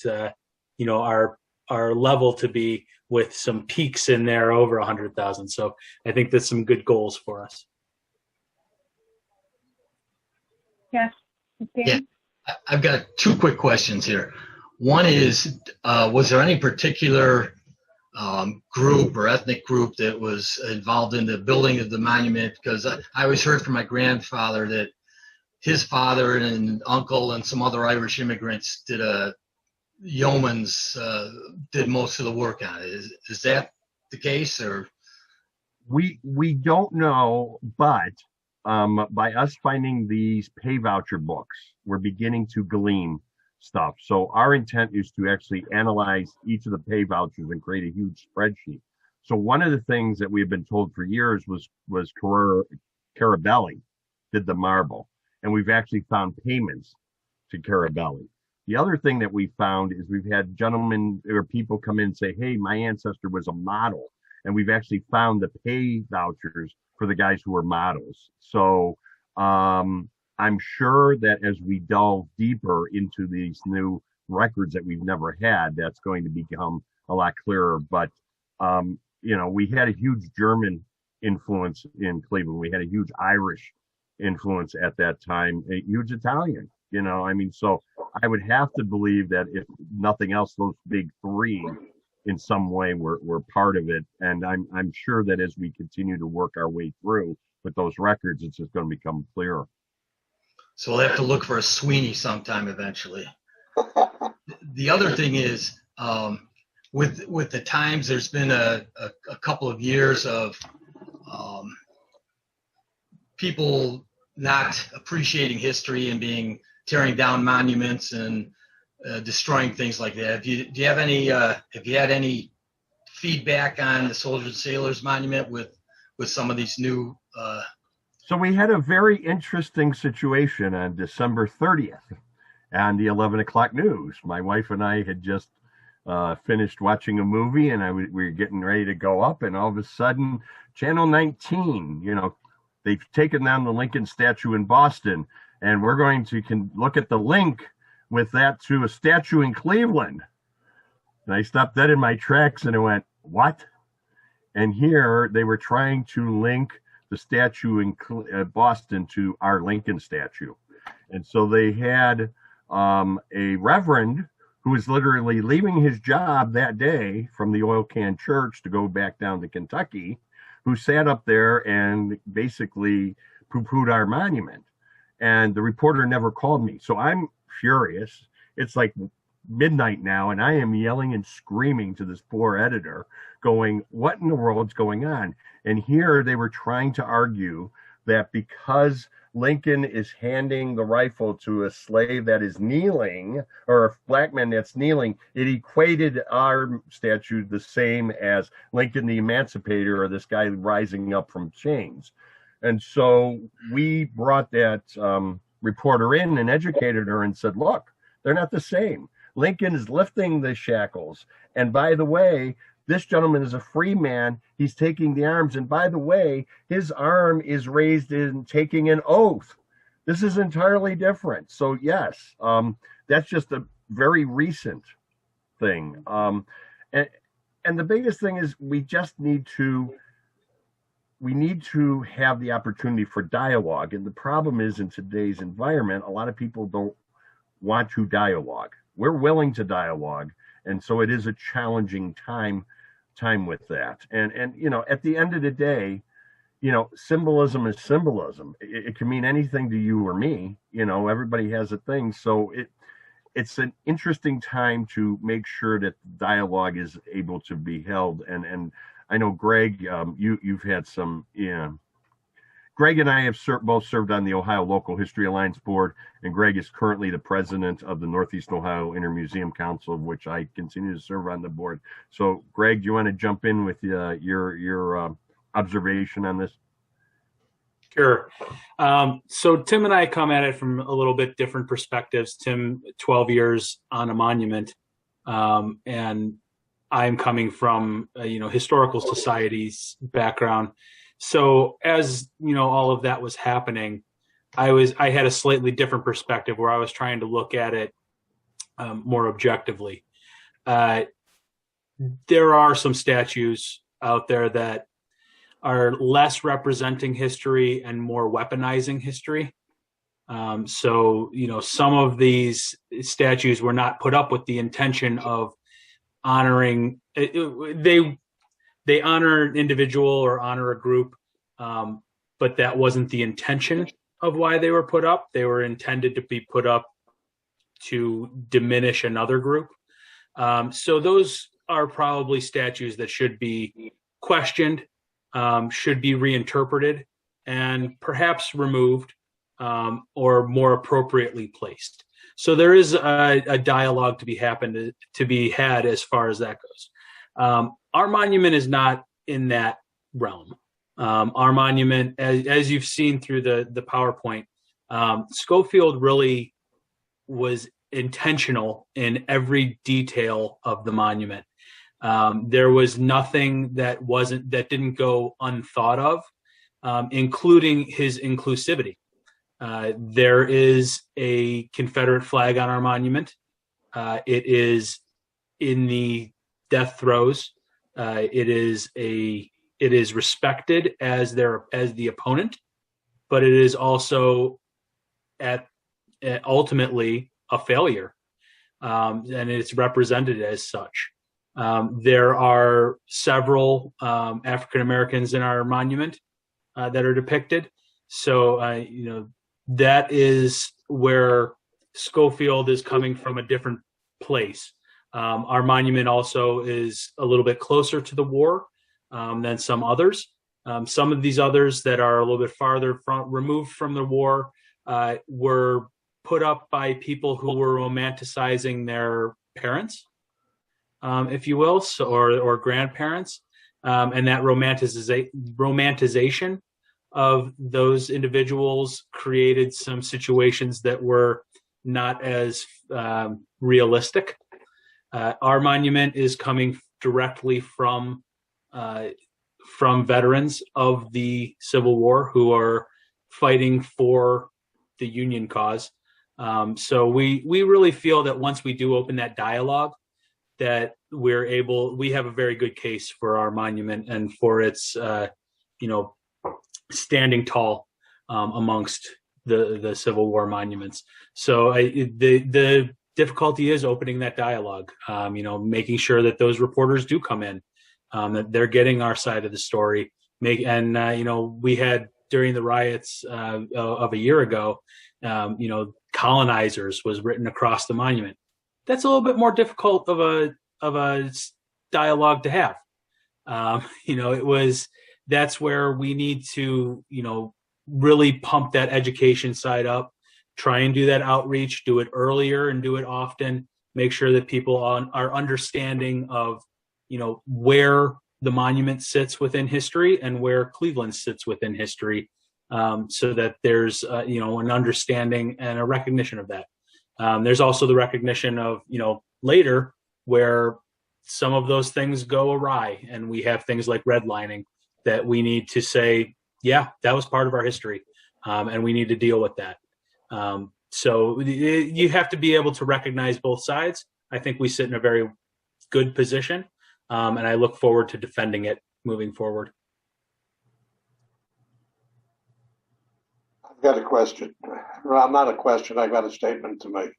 our level to be, with some peaks in there over 100,000. So I think that's some good goals for us. Yes. Yeah, I've got two quick questions here. One is, was there any particular group or ethnic group that was involved in the building of the monument? Because I always heard from my grandfather that his father and uncle and some other Irish immigrants did yeoman's did most of the work on it. Is that the case, or? We don't know, but by us finding these pay voucher books, we're beginning to glean stuff. So our intent is to actually analyze each of the pay vouchers and create a huge spreadsheet. So one of the things that we've been told for years was Carabelli did the marble, and we've actually found payments to Carabelli. The other thing that we found is we've had gentlemen or people come in and say, hey, my ancestor was a model. And we've actually found the pay vouchers for the guys who were models. So I'm sure that as we delve deeper into these new records that we've never had, that's going to become a lot clearer. But, we had a huge German influence in Cleveland. We had a huge Irish influence at that time, a huge Italian, so I would have to believe that if nothing else, those big three in some way were part of it. And I'm sure that as we continue to work our way through with those records, it's just going to become clearer. So we'll have to look for a Sweeney sometime eventually. The other thing is, with the times, there's been a couple of years of people not appreciating history and tearing down monuments and destroying things like that. Do you have any? Have you had any feedback on the Soldiers and Sailors Monument with some of these new? So we had a very interesting situation on December 30th on the 11 o'clock news. My wife and I had just finished watching a movie, and we were getting ready to go up, and all of a sudden, Channel 19, they've taken down the Lincoln statue in Boston, and we're going to look at the link with that to a statue in Cleveland. And I stopped dead in my tracks and I went, what? And here they were trying to link the statue in Boston to our Lincoln statue. And so they had a reverend who was literally leaving his job that day from the oil can church to go back down to Kentucky, who sat up there and basically poo-pooed our monument. And the reporter never called me. So I'm furious. It's like midnight now, and I am yelling and screaming to this poor editor, going, what in the world's going on? And here they were trying to argue that because Lincoln is handing the rifle to a slave that is kneeling, or a black man that's kneeling, it equated our statue the same as Lincoln the Emancipator, or this guy rising up from chains. And so we brought that reporter in and educated her and said, look, they're not the same. Lincoln is lifting the shackles. And by the way, this gentleman is a free man. He's taking the arms. And by the way, his arm is raised in taking an oath. This is entirely different. So yes, that's just a very recent thing. And the biggest thing is we need to have the opportunity for dialogue. And the problem is, in today's environment, a lot of people don't want to dialogue. We're willing to dialogue. And so it is a challenging time with that. And at the end of the day, symbolism is symbolism. It can mean anything to you or me. Everybody has a thing. So it's an interesting time to make sure that dialogue is able to be held. And I know, Greg, you've had some. Yeah. Greg and I have both served on the Ohio Local History Alliance Board, and Greg is currently the president of the Northeast Ohio Intermuseum Council, of which I continue to serve on the board. So, Greg, do you want to jump in with your observation on this? Sure. So Tim and I come at it from a little bit different perspectives. Tim, 12 years on a monument, and I'm coming from historical society's background. So as all of that was happening, I had a slightly different perspective where I was trying to look at it more objectively. There are some statues out there that are less representing history and more weaponizing history. So some of these statues were not put up with the intention of honoring. They honor an individual or honor a group, but that wasn't the intention of why they were put up. They were intended to be put up to diminish another group. So those are probably statues that should be questioned, should be reinterpreted, and perhaps removed or more appropriately placed. So there is a dialogue to be had as far as that goes. Our monument is not in that realm. Our monument, as you've seen through the PowerPoint, Schofield really was intentional in every detail of the monument. There was nothing that didn't go unthought of, including his inclusivity. There is a Confederate flag on our monument. It is in the death throes. It is respected as the opponent, but it is also ultimately a failure, and it's represented as such. There are several African Americans in our monument that are depicted. So that is where Schofield is coming from, a different place. Our monument also is a little bit closer to the war than some others. Some of these others that are a little bit farther removed from the war were put up by people who were romanticizing their parents, if you will, or grandparents, and that romanticization of those individuals created some situations that were not as realistic. Our monument is coming directly from veterans of the Civil War who are fighting for the Union cause. So we really feel that once we do open that dialogue, that we have a very good case for our monument and for its standing tall amongst the Civil War monuments. So the difficulty is opening that dialogue, making sure that those reporters do come in, that they're getting our side of the story. We had during the riots of a year ago, colonizers was written across the monument. That's a little bit more difficult of a dialogue to have. That's where we need to, really pump that education side up, try and do that outreach, do it earlier and do it often, make sure that people are understanding of, where the monument sits within history and where Cleveland sits within history, so that there's, an understanding and a recognition of that. There's also the recognition of, later where some of those things go awry and we have things like redlining that we need to say, yeah, that was part of our history, and we need to deal with that. So you have to be able to recognize both sides. I think we sit in a very good position, and I look forward to defending it moving forward. I've got a question. Well, not a question. I've got a statement to make.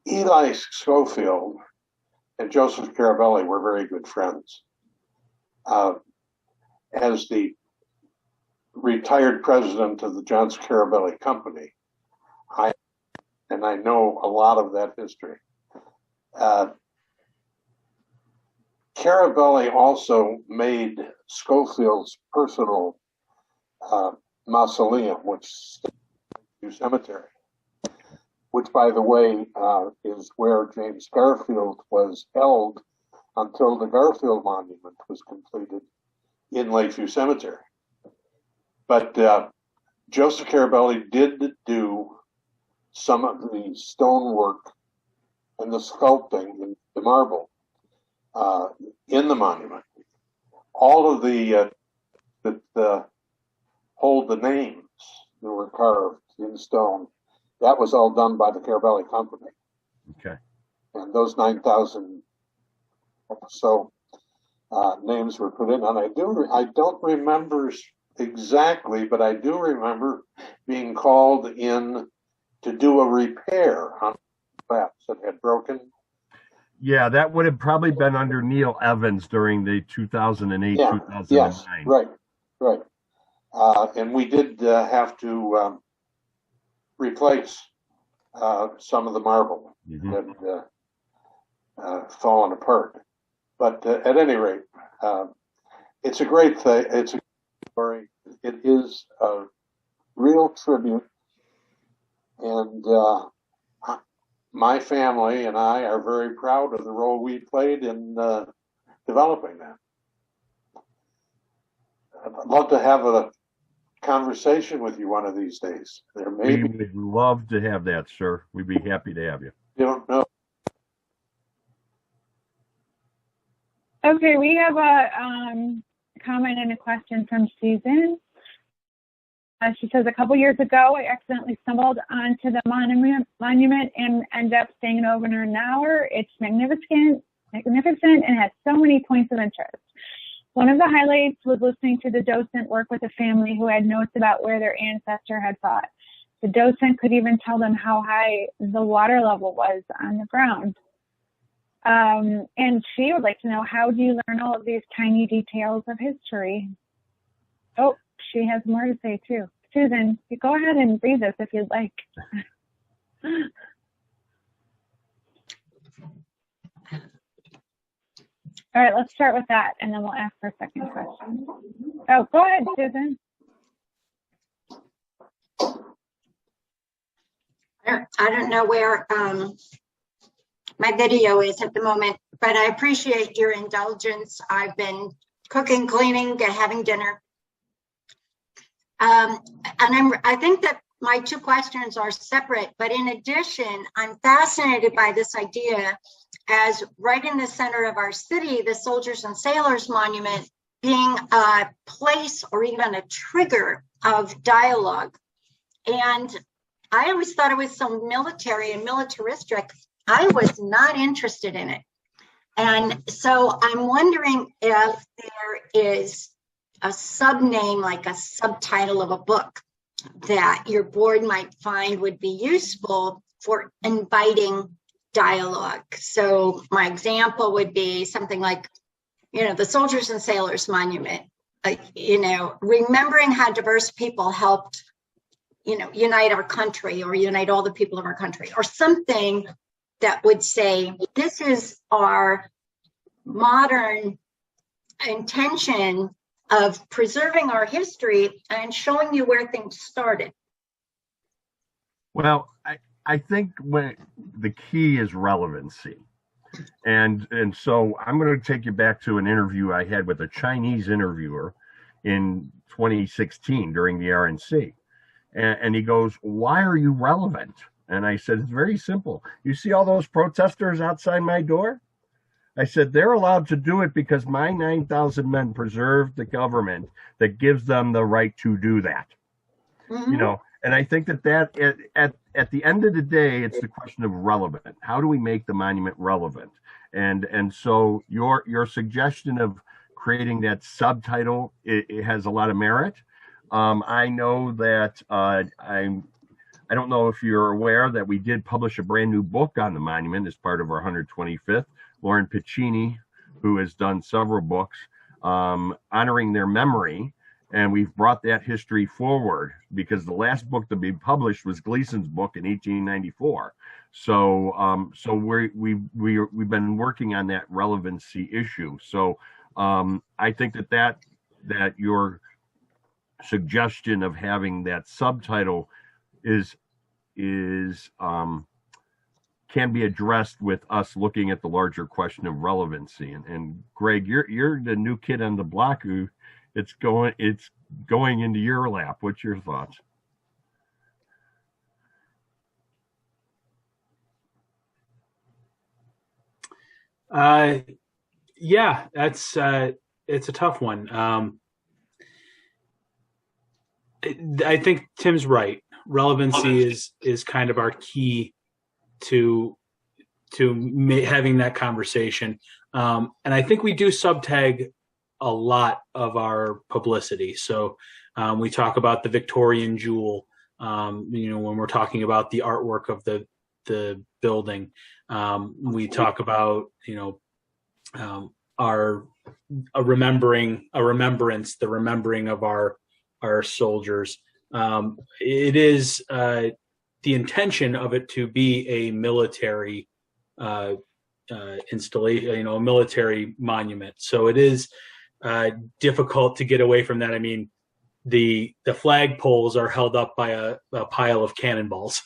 Eli Schofield and Joseph Carabelli were very good friends. as the retired president of the Johnson Carabelli Company, I know a lot of that history. Carabelli also made Schofield's personal mausoleum, which is the cemetery, which, by the way, is where James Garfield was held until the Garfield Monument was completed in Lakeview Cemetery. But Joseph Carabelli did do some of the stonework and the sculpting and the marble in the monument. All of the that hold the names that were carved in stone, that was all done by the Carabelli Company. Okay. And those 9,000 or so names were put in. And I don't remember exactly, but I do remember being called in to do a repair on flaps that had broken. Yeah, that would have probably been under Neil Evans during the 2008, 2009. Yes, right. And we did have to replace some of the marble that had fallen apart. But at any rate, it's a great thing. It's a story. It is a real tribute. And my family and I are very proud of the role we played in developing that. I'd love to have a conversation with you one of these days. We would love to have that, sir. We'd be happy to have you. You don't know. Okay, we have a comment and a question from Susan. She says, a couple years ago, I accidentally stumbled onto the monument and ended up staying over an hour. It's magnificent, and has so many points of interest. One of the highlights was listening to the docent work with a family who had notes about where their ancestor had fought. The docent could even tell them how high the water level was on the ground. And she would like to know, how do you learn all of these tiny details of history? Oh, she has more to say too. Susan, you go ahead and read this if you'd like. All right, let's start with that, and then we'll ask our second question. Oh, go ahead, Susan. I don't know where my video is at the moment, but I appreciate your indulgence. I've been cooking, cleaning, having dinner. And I think that my two questions are separate, but in addition, I'm fascinated by this idea as right in the center of our city, the Soldiers and Sailors Monument being a place or even a trigger of dialogue. And I always thought it was so military and militaristic. I was not interested in it. And so I'm wondering if there is a subname, like a subtitle of a book that your board might find would be useful for inviting dialogue. So my example would be something like, the Soldiers and Sailors Monument, remembering how diverse people helped, unite our country or unite all the people of our country, or something that would say, this is our modern intention of preserving our history and showing you where things started. Well, I think the key is relevancy. And so I'm going to take you back to an interview I had with a Chinese interviewer in 2016 during the RNC. And he goes, why are you relevant? And I said, it's very simple. You see all those protesters outside my door? I said, they're allowed to do it because my 9,000 men preserved the government that gives them the right to do that. Mm-hmm. And I think that at the end of the day, it's the question of relevant. How do we make the monument relevant? And so your suggestion of creating that subtitle, it has a lot of merit. I know that I don't know if you're aware that we did publish a brand new book on the monument as part of our 125th. Lauren Piccini, who has done several books, honoring their memory. And we've brought that history forward because the last book to be published was Gleason's book in 1894. So, we've been working on that relevancy issue. So, I think that your suggestion of having that subtitle can be addressed with us looking at the larger question of relevancy. And Greg, you're the new kid on the block who it's going into your lap. What's your thoughts? Yeah, it's a tough one. I think Tim's right. Relevancy is kind of our key to having that conversation. And I think we do subtag a lot of our publicity. So we talk about the Victorian jewel, when we're talking about the artwork of the building. We talk about, the remembering of our soldiers. It is the intention of it to be a military installation, a military monument. So it is difficult to get away from that. I mean, the flag poles are held up by a pile of cannonballs.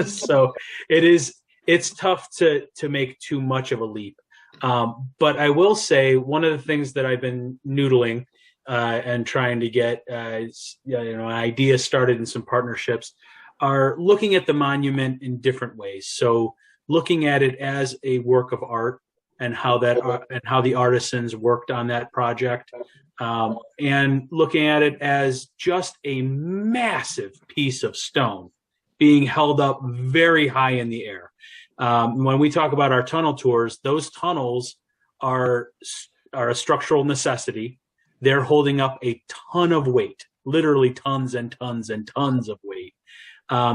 So it's tough to make too much of a leap. But I will say one of the things that I've been noodling and trying to get an idea started in some partnerships are looking at the monument in different ways. So looking at it as a work of art and how the artisans worked on that project, and looking at it as just a massive piece of stone being held up very high in the air. When we talk about our tunnel tours, those tunnels are a structural necessity. They're holding up a ton of weight, literally tons and tons and tons of weight.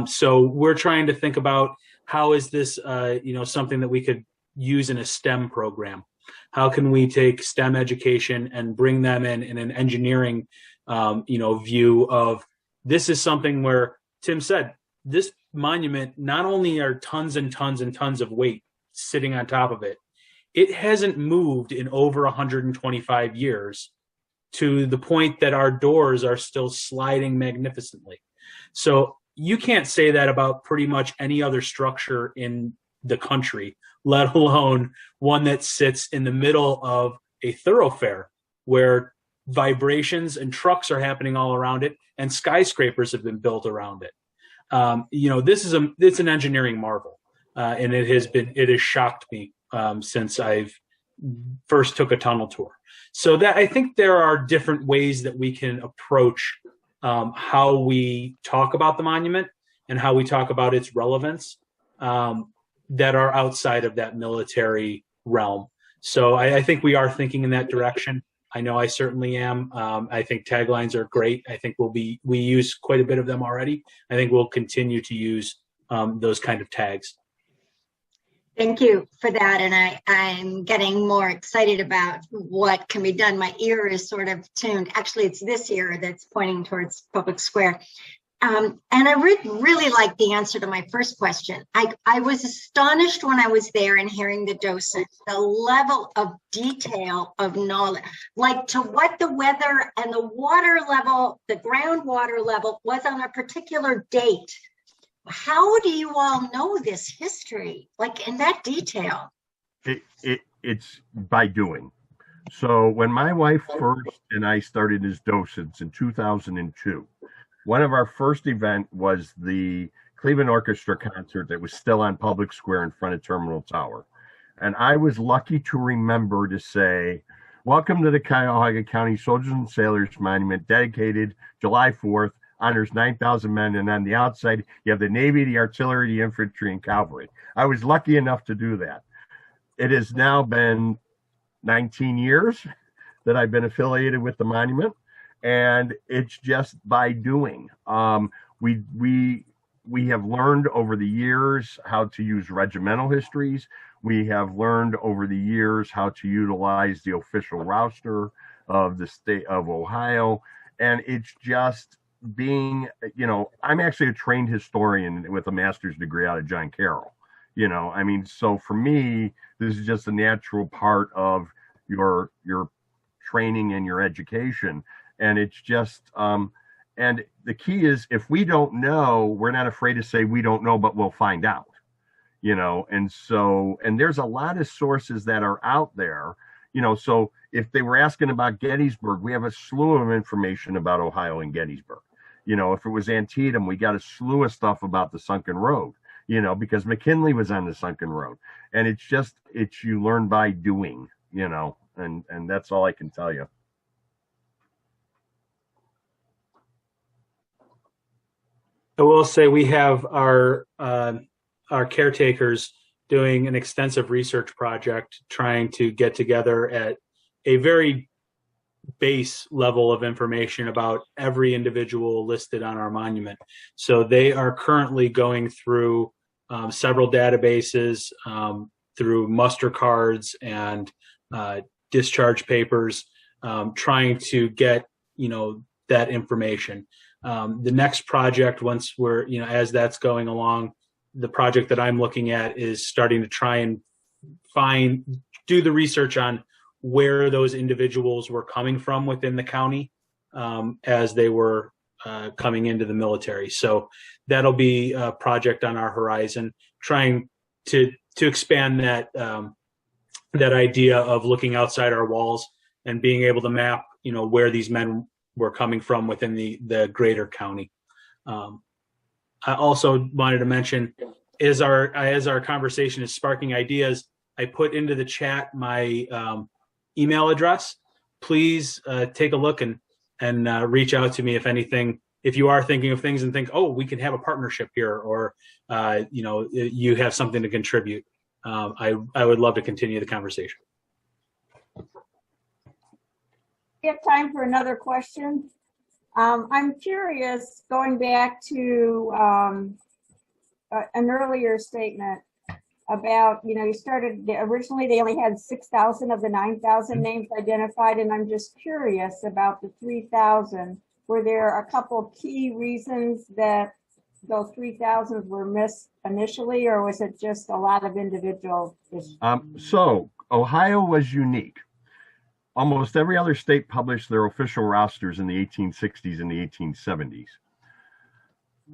So we're trying to think about how is this, something that we could use in a STEM program? How can we take STEM education and bring them in an engineering, view of this is something where Tim said, this monument not only are tons and tons and tons of weight sitting on top of it, it hasn't moved in over 125 years to the point that our doors are still sliding magnificently. So you can't say that about pretty much any other structure in the country, let alone one that sits in the middle of a thoroughfare where vibrations and trucks are happening all around it and skyscrapers have been built around it. It's an engineering marvel, and it has shocked me since I've first took a tunnel tour. So that I think there are different ways that we can approach how we talk about the monument and how we talk about its relevance that are outside of that military realm. So I think we are thinking in that direction. I know I certainly am. I think taglines are great. I think we use quite a bit of them already. I think we'll continue to use those kind of tags. Thank you for that. And I'm getting more excited about what can be done. My ear is sort of tuned. Actually, it's this ear that's pointing towards Public Square. And I really like the answer to my first question. I was astonished when I was there and hearing the docent, the level of detail of knowledge, like to what the weather and the water level, the groundwater level was on a particular date. How do you all know this history, like in that detail? It's by doing. So when my wife first and I started as docents in 2002, one of our first event was the Cleveland Orchestra concert that was still on Public Square in front of Terminal Tower. And I was lucky to remember to say, welcome to the Cuyahoga County Soldiers and Sailors Monument, dedicated July 4th, honors 9,000 men. And on the outside, you have the Navy, the artillery, the infantry, and cavalry. I was lucky enough to do that. It has now been 19 years that I've been affiliated with the monument. And it's just by doing. We have learned over the years how to use regimental histories. We have learned over the years how to utilize the official roster. of the state of Ohio. And it's just being, I'm actually a trained historian with a master's degree out of John Carroll. I mean, so for me, this is just a natural part of your training and your education. And it's just, and the key is, if we don't know, we're not afraid to say we don't know, but we'll find out, and so, and there's a lot of sources that are out there, so if they were asking about Gettysburg, we have a slew of information about Ohio and Gettysburg. If it was Antietam, we got a slew of stuff about the sunken road, because McKinley was on the sunken road. And it's you learn by doing, and that's all I can tell you. I will say we have our caretakers doing an extensive research project, trying to get together at a very base level of information about every individual listed on our monument. So they are currently going through several databases, through muster cards and discharge papers, trying to get that information. The next project, once we're as that's going along, the project that I'm looking at is starting to try and do the research on where those individuals were coming from within the county as they were coming into the military. So that'll be a project on our horizon, trying to expand that that idea of looking outside our walls and being able to map, where these men were coming from within the greater county. I also wanted to mention, as our conversation is sparking ideas, I put into the chat my email address. Please take a look and reach out to me if you are thinking of things and think, oh, we can have a partnership here, or you have something to contribute. I would love to continue the conversation. We have time for another question. I'm curious, going back to an earlier statement about, you started, originally they only had 6,000 of the 9,000 names identified, and I'm just curious about the 3,000. Were there a couple key reasons that those 3,000 were missed initially, or was it just a lot of individual issues? So Ohio was unique. Almost every other state published their official rosters in the 1860s and the 1870s.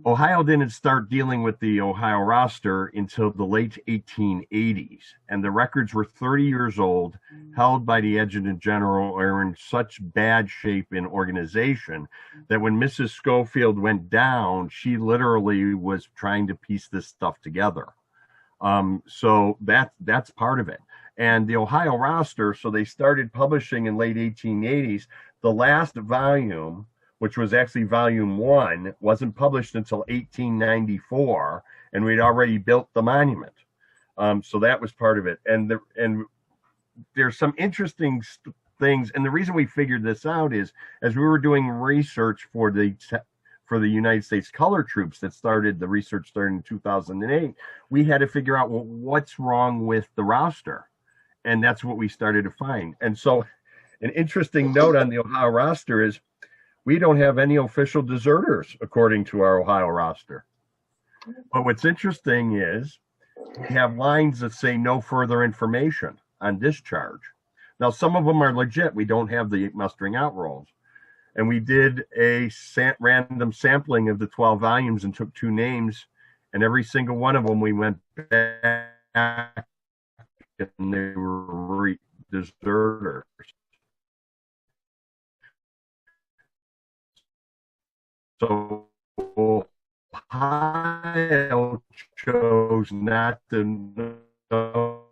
Ohio didn't start dealing with the Ohio roster until the late 1880s, and the records were 30 years old, held by the Adjutant General, or in such bad shape in organization that when Mrs. Schofield went down, she literally was trying to piece this stuff together. So that's part of it. And the Ohio roster, so they started publishing in late 1880s. The last volume, which was actually volume 1, wasn't published until 1894, and we'd already built the monument. So that was part of it. And there's some interesting things. And the reason we figured this out is, as we were doing research for the United States Color Troops the research started in 2008, we had to figure out, well, what's wrong with the roster? And that's what we started to find. And so an interesting note on the Ohio roster is we don't have any official deserters according to our Ohio roster. But what's interesting is we have lines that say no further information on discharge. Now, some of them are legit. We don't have the mustering out rolls. And we did a random sampling of the 12 volumes and took 2 names, and every single one of them we went back and they were deserters. So Ohio chose not to know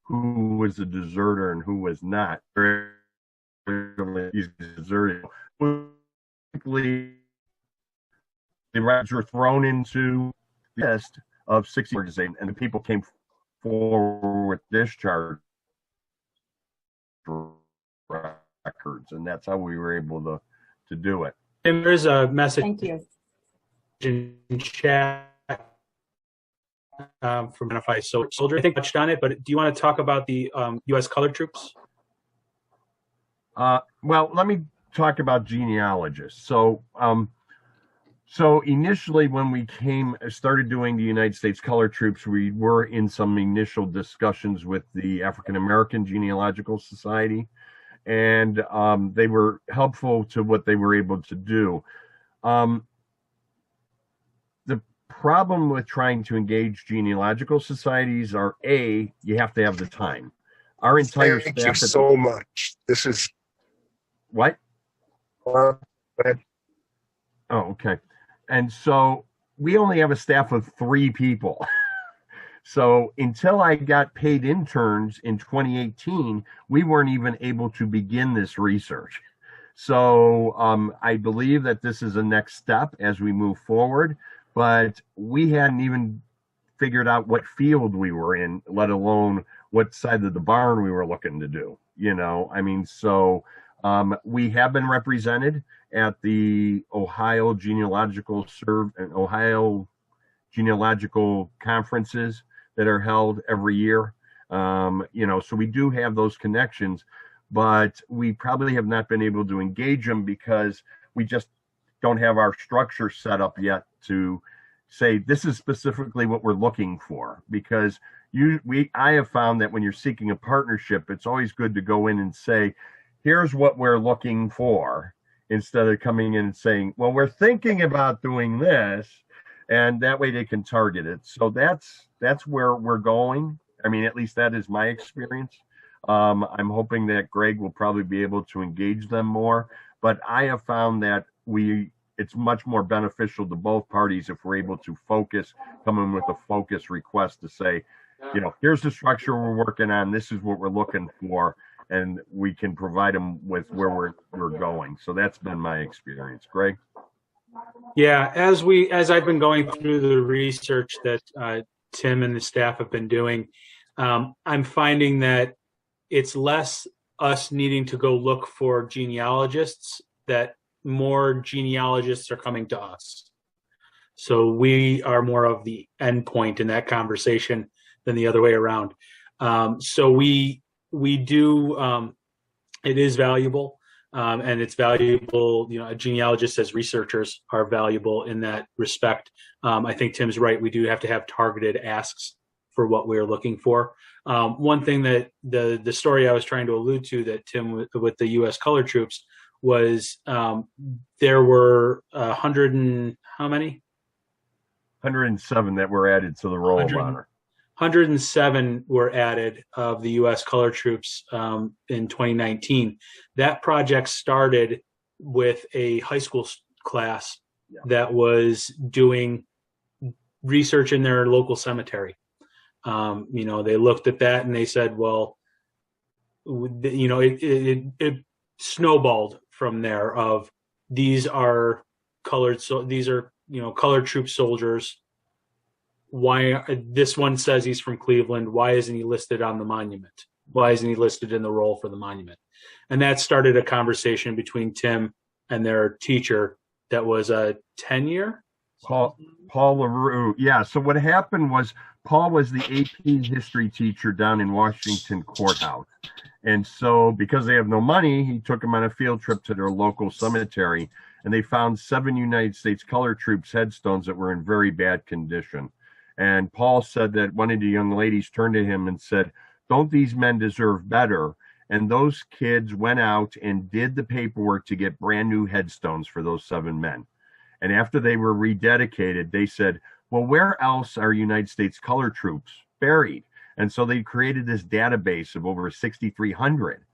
who was a deserter and who was not. He's deserted. The records were thrown into the list of 60 organizations, and the people came forward with discharge records, and that's how we were able to do it. And there's a message Thank you. in chat from Identify Soldier. I think I touched on it, but do you want to talk about the U.S. colored troops? Well, let me talk about genealogists. So initially when we started doing the United States Colored Troops, we were in some initial discussions with the African American Genealogical Society, and they were helpful to what they were able to do. The problem with trying to engage genealogical societies are, A, you have to have the time. Our entire Thank staff you so much. This is what? go ahead. Oh, okay. And so we only have a staff of 3 people. So until I got paid interns in 2018, we weren't even able to begin this research. So I believe that this is a next step as we move forward, but we hadn't even figured out what field we were in, let alone what side of the barn we were looking to do. So we have been represented at the Ohio Genealogical conferences that are held every year. So we do have those connections, but we probably have not been able to engage them because we just don't have our structure set up yet to say this is specifically what we're looking for. Because I have found that when you're seeking a partnership, it's always good to go in and say, here's what we're looking for, instead of coming in and saying, well, we're thinking about doing this, and that way they can target it. So that's where we're going. I mean, at least that is my experience. I'm hoping that Greg will probably be able to engage them more, but I have found that it's much more beneficial to both parties if we're able to come in with a focus request to say, here's the structure we're working on, this is what we're looking for, and we can provide them with where we're going. So that's been my experience. Greg? Yeah, as I've been going through the research that Tim and the staff have been doing, I'm finding that it's less us needing to go look for genealogists, that more genealogists are coming to us. So we are more of the end point in that conversation than the other way around. So we do, it is valuable, and it's valuable, a genealogist as researchers are valuable in that respect. I think Tim's right. We do have to have targeted asks for what we're looking for. One thing that the story I was trying to allude to that Tim with the U.S. Colored Troops was there were 100 and how many? 107 that were added to the Roll of Honor. 107 were added of the U.S. Colored Troops in 2019. That project started with a high school class that was doing research in their local cemetery. They looked at that and they said, well, it snowballed from there of these are colored, so these are, colored troop soldiers. Why this one says he's from Cleveland? Why isn't he listed on the monument? Why isn't he listed in the roll for the monument? And that started a conversation between Tim and their teacher that was a 10-year. Paul LaRue. Yeah. So what happened was Paul was the AP history teacher down in Washington Courthouse. And so because they have no money, he took them on a field trip to their local cemetery, and they found 7 United States Colored Troops headstones that were in very bad condition. And Paul said that one of the young ladies turned to him and said, don't these men deserve better? And those kids went out and did the paperwork to get brand new headstones for those 7 men. And after they were rededicated, they said, well, where else are United States Colored Troops buried? And so they created this database of over 6,300.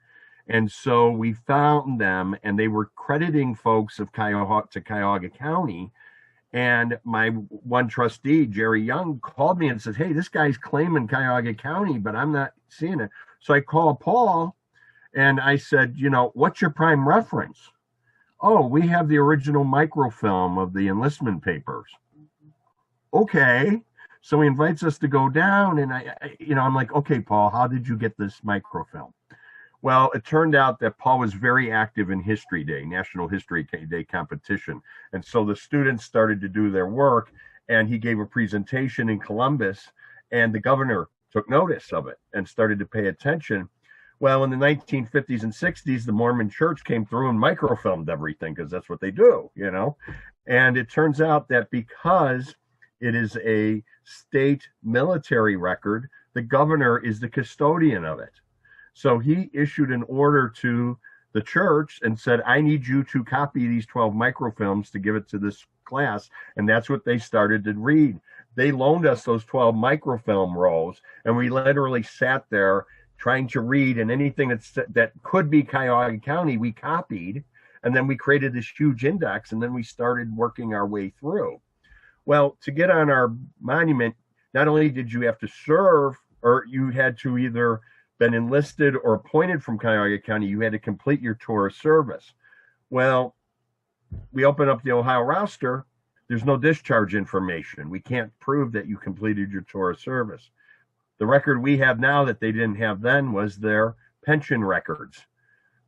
And so we found them, and they were crediting folks of Cuyahoga County. And my one trustee, Jerry Young, called me and said, hey, this guy's claiming Cuyahoga County, but I'm not seeing it. So I called Paul and I said, what's your prime reference? Oh, we have the original microfilm of the enlistment papers. Okay. So he invites us to go down, and I'm like, okay, Paul, how did you get this microfilm? Well, it turned out that Paul was very active in History Day, National History Day competition. And so the students started to do their work, and he gave a presentation in Columbus, and the governor took notice of it and started to pay attention. Well, in the 1950s and 60s, the Mormon church came through and microfilmed everything because that's what they do, you know. And it turns out that because it is a state military record, the governor is the custodian of it. So he issued an order to the church and said, I need you to copy these 12 microfilms to give it to this class. And that's what they started to read. They loaned us those 12 microfilm rolls, and we literally sat there trying to read, and anything that could be Cuyahoga County, we copied, and then we created this huge index, and then we started working our way through. Well, to get on our monument, not only did you have to serve, or you had to either been enlisted or appointed from Cuyahoga County, you had to complete your tour of service. Well, we open up the Ohio roster, there's no discharge information. We can't prove that you completed your tour of service. The record we have now that they didn't have then was their pension records.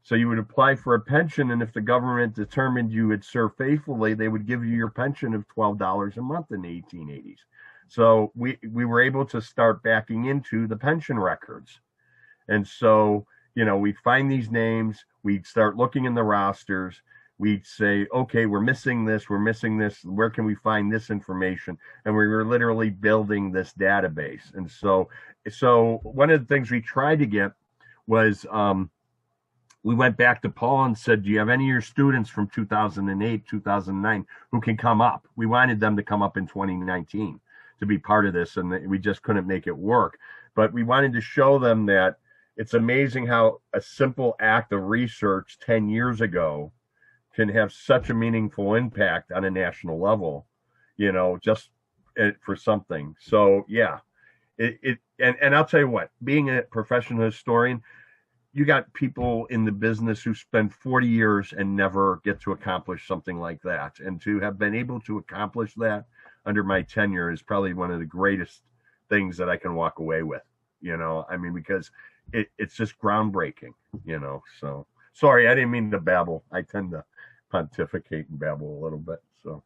So you would apply for a pension, and if the government determined you had served faithfully, they would give you your pension of $12 a month in the 1880s. So we were able to start backing into the pension records. And so, you know, we'd find these names, we'd start looking in the rosters, we'd say, okay, we're missing this, where can we find this information? And we were literally building this database. And so one of the things we tried to get was, we went back to Paul and said, do you have any of your students from 2008, 2009 who can come up? We wanted them to come up in 2019 to be part of this, and we just couldn't make it work. But we wanted to show them that it's amazing how a simple act of research 10 years ago can have such a meaningful impact on a national level, you know, just for something. So yeah, and I'll tell you what, being a professional historian, you got people in the business who spend 40 years and never get to accomplish something like that. And to have been able to accomplish that under my tenure is probably one of the greatest things that I can walk away with, you know, I mean, because it's just groundbreaking, you know. So sorry, I didn't mean to babble. I tend to pontificate and babble a little bit. So